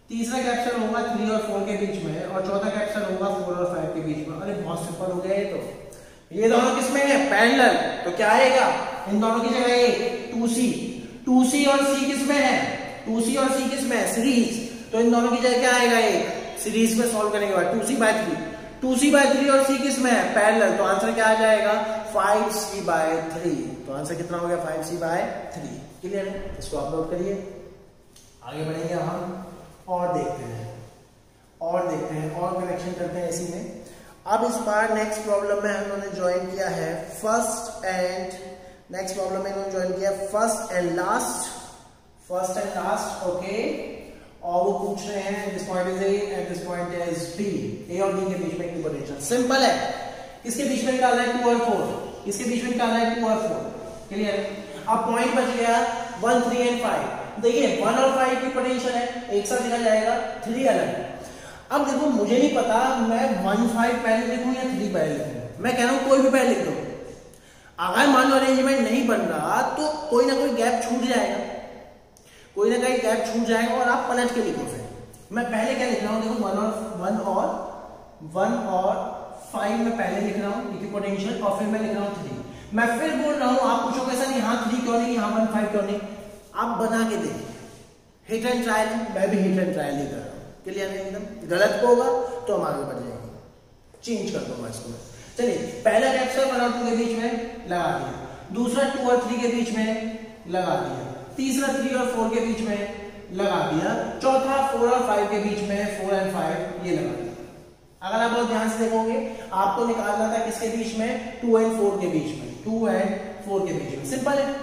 तीसरा कैपेसिटर होगा 3 और 4 के बीच में, और चौथा कैपेसिटर होगा 4 और 5 के बीच में। अरे बहुत सिंपल हो गया ये तो। ये दोनों किसमें है? पैरेलल। तो क्या आएगा? इन दोनों की जगह एक 2C। 2C और C किसमें है? 2C और C किसमें है? सीरीज। तो इन दोनों की जगह क्या आएगा? एक। सीरीज में सॉल्व करने के बाद 2C/3। 2C/3 और C किसमें है? पैरेलल। तो आंसर क्या आ जाएगा? 5C/3। तो आंसर कितना हो गया? 5C/3। क्लियर है? इसको अपलोड करिए, आगे बढ़ेंगे हम और देखते हैं, और देखते हैं, और कनेक्शन करते हैं इसी में। अब इस बार नेक्स्ट प्रॉब्लम में हमने ज्वाइन किया है फर्स्ट एंड, नेक्स्ट प्रॉब्लम में इन्होंने ज्वाइन किया first and last, first and last. Okay, और वो पूछ रहे हैं this point is A and this point is B। A और B के बीच में पोटेंशियल सिंपल है। किसके बीच में निकालना है? 2 और 4। किसके बीच में निकालना है? 2 और 4। क्लियर है? अब पॉइंट बच गया 1 3 एंड 5। देखिए 1 और 5 की पोटेंशियल है, एक साथ लिखा जाएगा, 3 अलग। अब देखो मुझे नहीं पता मैं 1 5 पहले लिखूं या 3 पहले लिखूं। मैं कह रहा हूं कोई भी पहले लिख दो। अगर मान लो अरेंजमेंट नहीं बन रहा तो कोई ना कोई गैप छूट जाएगा, कोई ना कोई गैप छूट जाएगा, और आप पलट के लिखो। फिर मैं पहले क्या लिख रहा हूं? देखो 1 और 5 में पहले लिख रहा हूं पोटेंशियल, और फिर मैं लिख रहा हूं 3। मैं फिर बोल रहा हूं, आप पूछोगे ऐसा नहीं, हाँ 3 क्यों नहीं, हाँ 1 5 क्यों नहीं? आप बना के देखिए, हिट एंड ट्रायल। मैं भी हिट एंड ट्रायल ही कर रहा हूं। क्लियर है? एकदम गलत होगा तो हम आगे बढ़ जाएंगे, चेंज कर दूंगा इसको। चलिए पहला कैपेसिटर 1 और 2 के बीच में लगा दिया, दूसरा 2 और 3 के बीच में लगा दिया, तीसरा 3 और 4 के बीच में लगा दिया, चौथा 4 और 5 के बीच में, 4 एंड 5 ये लगा दिया। अगर आप बहुत ध्यान से देखोगे आपको निकालना था किसके बीच में, 2 और 4 के बीच में, 2 और 4 के बीच में। सिंपल है,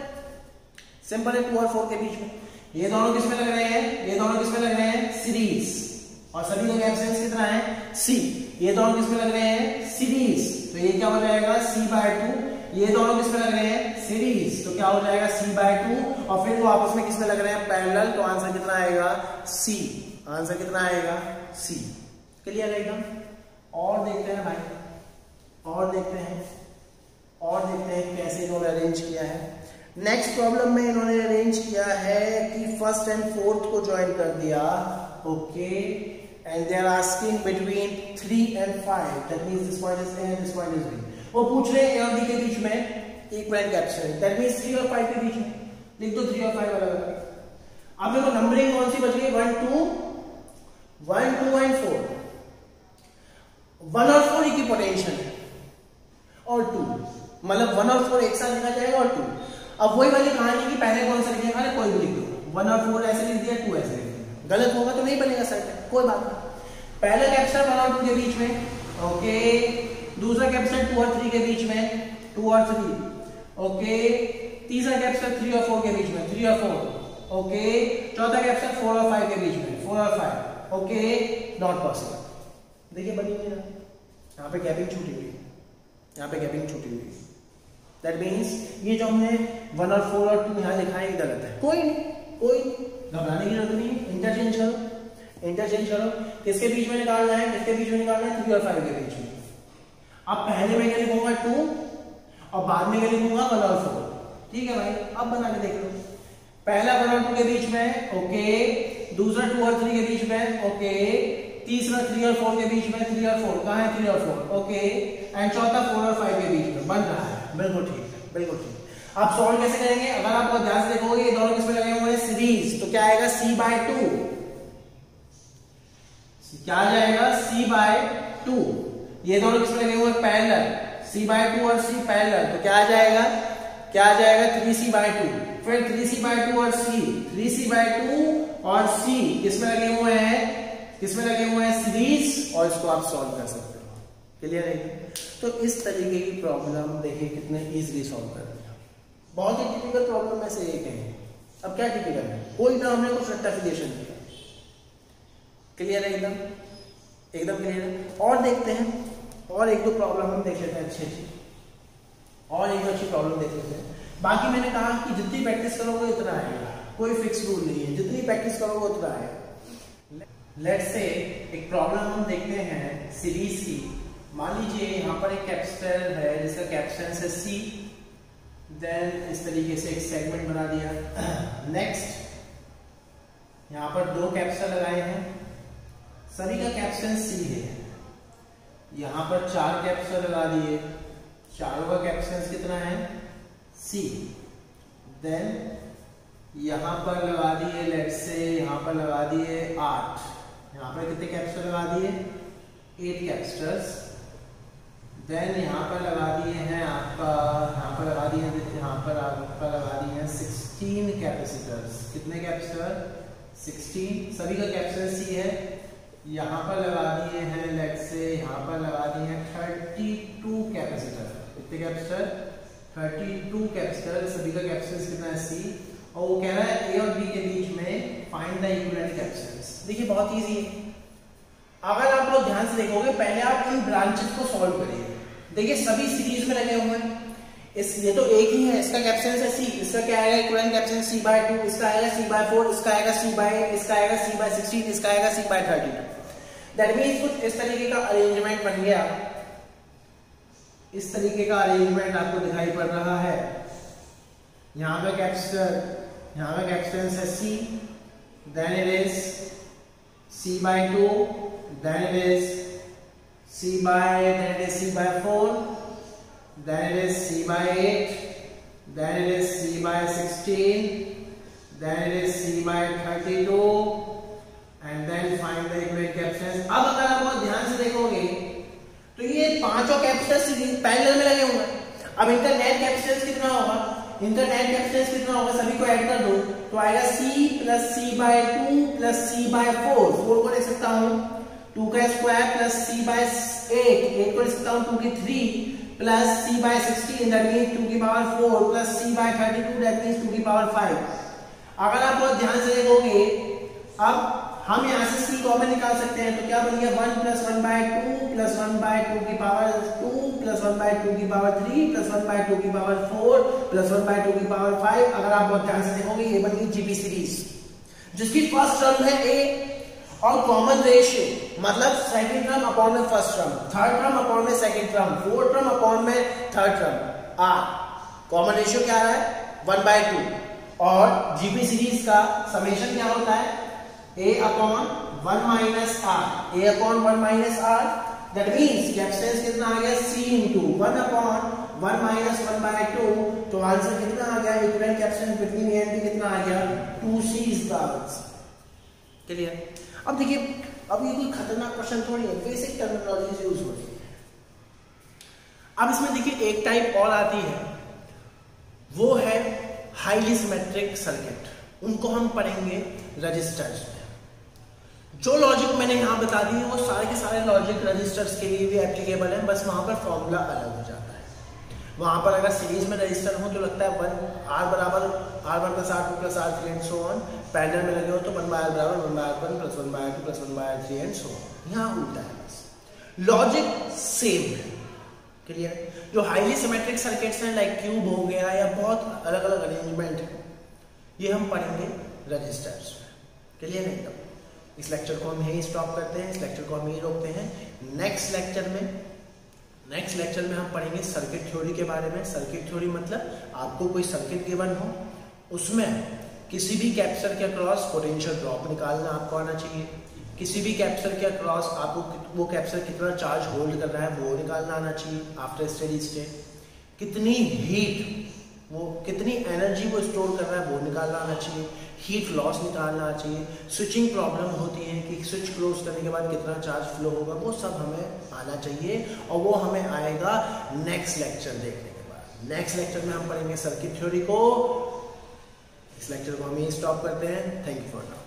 सिंपल है, 2 और 4 के बीच में। ये दोनों किस में लग रहे हैं, ये दोनों किस में लग रहे हैं, सीरीज, और सभी का कैपेसिटेंस कितना है, सी। ये दोनों किस में लग रहे हैं, सीरीज, तो ये क्या हो जाएगा, C/2। ये दोनों किस में लग रहे हैं, सीरीज, तो क्या हो जाएगा, C/2, और फिर वो आपस में किस में लग रहे हैं, पैरेलल, तो आंसर कितना आएगा, C। आंसर कितना आएगा, C। क्लियर है एकदम। और देखते हैं भाई, और देखते हैं कैसे इन्होंने अरेंज किया है। नेक्स्ट प्रॉब्लम में इन्होंने अरेंज किया है कि फर्स्ट एंड फोर्थ को ज्वाइन कर दिया, okay, and they are asking between 3 and 5, that means this point is A and this point is B। वो पूछ रहे हैं A और B के बीच में इक्विवेलेंट कैपेसिटेंस, दैट मींस 3 और 5 के बीच में। लिख दो 3 और 5 अलग अलग। अब देखो नंबरिंग कौन सी बच गई, 1 2 and 4। 1 और 4 की पोटेंशियल है, और 2, मतलब 1 और 4 एक साथ लिखा जाएगा, और 2। अब वही वाली कहानी की पहले कौन सा लिखेगा, अरे कोई भी लिख दो, 1 और 4 ऐसे लिख दिया, 2 ऐसे लिख दिया, गलत होगा तो नहीं बनेगा सर, कोई बात नहीं। पहला कैपेसिटर 1 और 2 के बीच में, ओके, दूसरा कैपेसिटर 2 और 3 के बीच में, 2 और 3, ओके, तीसरा कैपेसिटर 3 और 4 के बीच में, 3 और 4, ओके, चौथा कैपेसिटर 4 और 5 के बीच में, 4 और 5, ओके, नॉट पॉसिबल। देखिए बनी हुई ना, यहाँ पे गैपिंग छूटी हुई, यहाँ पे गैपिंग छूटी हुई, दैट मीन्स ये जो हमने 1 और 4 और 2 यहाँ लिखा है ये गलत है। कोई नहीं, कोई घबराने की जरूरत नहीं, इंटरचेंज करो, इंटरचेंज करो। किसके बीच में निकालना है, किसके बीच में निकालना है, 3 और 5 के बीच में। अब पहले में क्या लिखूंगा, 2, और बाद में क्या लिखूंगा, 1 और 4। ठीक है भाई, अब बना के देख लो। पहला 1 और 2 के बीच में, ओके, दूसरा 2 और 3 के बीच में, ओके, तीसरा 3 और 4 के बीच में, 3 और 4 कहाँ है, 3 और 4, ओके, एंड चौथा 4 और 5 के बीच में बन रहा है। बिल्कुल ठीक है, बिल्कुल ठीक। आप सॉल्व कैसे करेंगे, अगर आपको ध्यान से देखोगे ये दोनों किसमें लगे हुए हैं, सीरीज, तो क्या आएगा, C/2। क्या आ जाएगा, C/2। ये दोनों किसमें लगे हुए हैं, पैरेलल, C/2 और C पैरेलल, तो क्या आ जाएगा, क्या आ जाएगा, 3C/2। फिर 3C/2 और C, 3C/2 और C किसमें लगे हुए हैं, किसमें लगे हुए हैं, सीरीज, और इसको आप सॉल्व कर सकते हो। क्लियर है। तो इस तरीके की प्रॉब्लम देखिए कितने इजीली सॉल्व कर दिया। बहुत ही टिपिकल प्रॉब्लम में से एक है। अब क्या टिपिकल है, कोई ना हमने कुछ रेक्टिफिकेशन किया। क्लियर है, एकदम एकदम क्लियर है। और देखते हैं, और एक दो प्रॉब्लम हम देख लेते हैं अच्छी, और एक दो अच्छी प्रॉब्लम देख लेते हैं। बाकी मैंने कहा कि जितनी प्रैक्टिस करोगे उतना आएगा, कोई फिक्स रूल नहीं है, जितनी प्रैक्टिस करोगे उतना आएगा। लेट्स से एक प्रॉब्लम हम देखते हैं सीरीज की। मान लीजिए यहाँ पर एक कैपेसिटर है जिसका कैपेसिटेंस है C, देन इस तरीके से एक सेगमेंट बना दिया। नेक्स्ट यहाँ पर दो कैपेसिटर लगाए हैं, सभी का कैपेसिटेंस C है। यहाँ पर 4 कैपेसिटर लगा दिए, चारों का कैपेसिटेंस कितना है, C। देन यहाँ पर लगा दिए, लेट्स से यहाँ पर लगा दिए 8। यहाँ पर कितने कैपेसिटर लगा दिए, 8 कैपेसिटर्स। देन यहाँ पर लगा दिए हैं आपका, यहाँ पर लगा दिए हैं, यहाँ पर आपका लगा दिए हैं 16 कैपेसिटर्स। कितने कैपेसिटर, 16, सभी का कैपेसिटर C है। यहाँ पर लगा दिए हैं, लेट्स से यहाँ पर लगा दिए हैं 32 कैपेसिटर। कितने कैपेसिटर, 32 कैपेसिटर, सभी का कैपेसिटेंस कितना है, C। और वो कह रहा है A और B के बीच में फाइंड द इक्विवेलेंट कैपेसिटेंस। देखिए बहुत इजी है, अगर आप लोग ध्यान से देखोगे पहले आप इन ब्रांचेस को सॉल्व करिए। देखिए सभी सीरीज में लगे हुए हैं, ये तो एक ही है, इसका कैपेसिटेंस है C, इसका क्या आएगा इक्विवेलेंट कैपेसिटेंस C/2, इसका आएगा C/4, इसका आएगा C/8, इसका आएगा C/16, इसका आएगा C/32। दैट मींस कुछ इस तरीके का अरेंजमेंट बन गया, इस तरीके का अरेंजमेंट आपको दिखाई पड़ रहा है। यहाँ पे कैपेसिटर, यहाँ पे कैपेसिटेंस है C, then it is C/2, then it is C/4, then it is C/8, then it is C/16, then it is C/32, and then find the equivalent capacitance। अब अगर आप बहुत ध्यान से देखोगे तो ये पांचों कैपेसिटर पैरेलल में लगे हुए हैं। अब इनका नेट कैपेसिटेंस कितना होगा, इनका नेट कैपेसिटेंस कितना होगा, सभी को ऐड कर दो तो आएगा C + C/2 + C/4। 4 को ले सकता हूं 2 का स्क्वायर प्लस c बाय 8 को लिख सकता हूं 2 की 3 plus c by 16 that means 2 की power 4 plus c by 32 that means 2 की पावर 5। अगर आप बहुत ध्यान से देखोगे अब हम यहां से c कॉमन निकाल सकते हैं तो क्या बन गया 1 प्लस 1 बाय 2 प्लस 1 बाय 2 की पावर 2 प्लस 1 बाय 2 की पावर 3 प्लस 1 बाय 2 की पावर 4 प्लस 1 बाय 2 की पावर 5। अगर आप बहुत ध्यान से देखोगे ये बन गई जीपी सीरीज जिसकी फर्स्ट टर्म है a और कॉमन रेशियो मतलब सेकंड टर्म अपॉन में first term, third term upon में second term, fourth term upon में third term r। Common ratio क्या है 1/2 और जीपी सीरीज का समेशन क्या होता है a upon 1 minus r, a upon 1 minus r that means capacitance कितना आ गया c इनटू 1 अपॉन 1 माइनस 1/2 तो आंसर कितना आ गया equivalent capacitance between a and b कितना आ गया 2c is the answer. Clear. अब देखिए अब ये कोई खतरनाक क्वेश्चन थोड़ी है, बेसिक टर्मिनोलॉजी यूज हो रही है। अब इसमें देखिए एक टाइप और आती है वो है हाईली सिमेट्रिक सर्किट, उनको हम पढ़ेंगे रजिस्टर्स में। जो लॉजिक मैंने यहां बता दी है वो सारे के सारे लॉजिक रजिस्टर्स के लिए भी एप्लीकेबल है, बस वहां पर फॉर्मूला अलग हो जाता है। वहां पर अगर सीरीज में रजिस्टर हो तो लगता है 1 r बराबर r1 plus r2 plus r3 and so on, parallel में लगे हो तो 1 बाय r बराबर 1 by r1 plus 1 by r2 plus 1 by r3 and so on. यहां उल्टा है, बस लॉजिक सेम है। क्लियर। जो हाईली सिमेट्रिक सर्किट्स हैं लाइक क्यूब हो गया या बहुत अलग अलग अरेंजमेंट है ये हम पढ़ेंगे रजिस्टर्स में। क्लियर है एकदम। इस लेक्चर को हम यही स्टॉप करते हैं, इस लेक्चर को हम यही रोकते हैं। नेक्स्ट लेक्चर में हम पढ़ेंगे सर्किट थ्योरी के बारे में। सर्किट थ्योरी मतलब आपको कोई सर्किट गिवन हो उसमें किसी भी कैपेसिटर के अक्रॉस पोटेंशियल ड्रॉप निकालना आपको आना चाहिए, किसी भी कैपेसिटर के अक्रॉस आपको वो कैपेसिटर कितना चार्ज होल्ड कर रहा है वो निकालना आना चाहिए आफ्टर स्टेडी स्टेट, कितनी हीट वो कितनी एनर्जी वो स्टोर कर रहा है वो निकालना आना चाहिए, हीट लॉस निकालना आना चाहिए, स्विचिंग प्रॉब्लम होती है कि स्विच क्लोज करने के बाद कितना चार्ज फ्लो होगा, वो सब हमें आना चाहिए और वो हमें आएगा नेक्स्ट लेक्चर देखने के बाद। नेक्स्ट लेक्चर में हम पढ़ेंगे सर्किट थ्योरी को। इस लेक्चर को हम यही स्टॉप करते हैं। Thank you for now.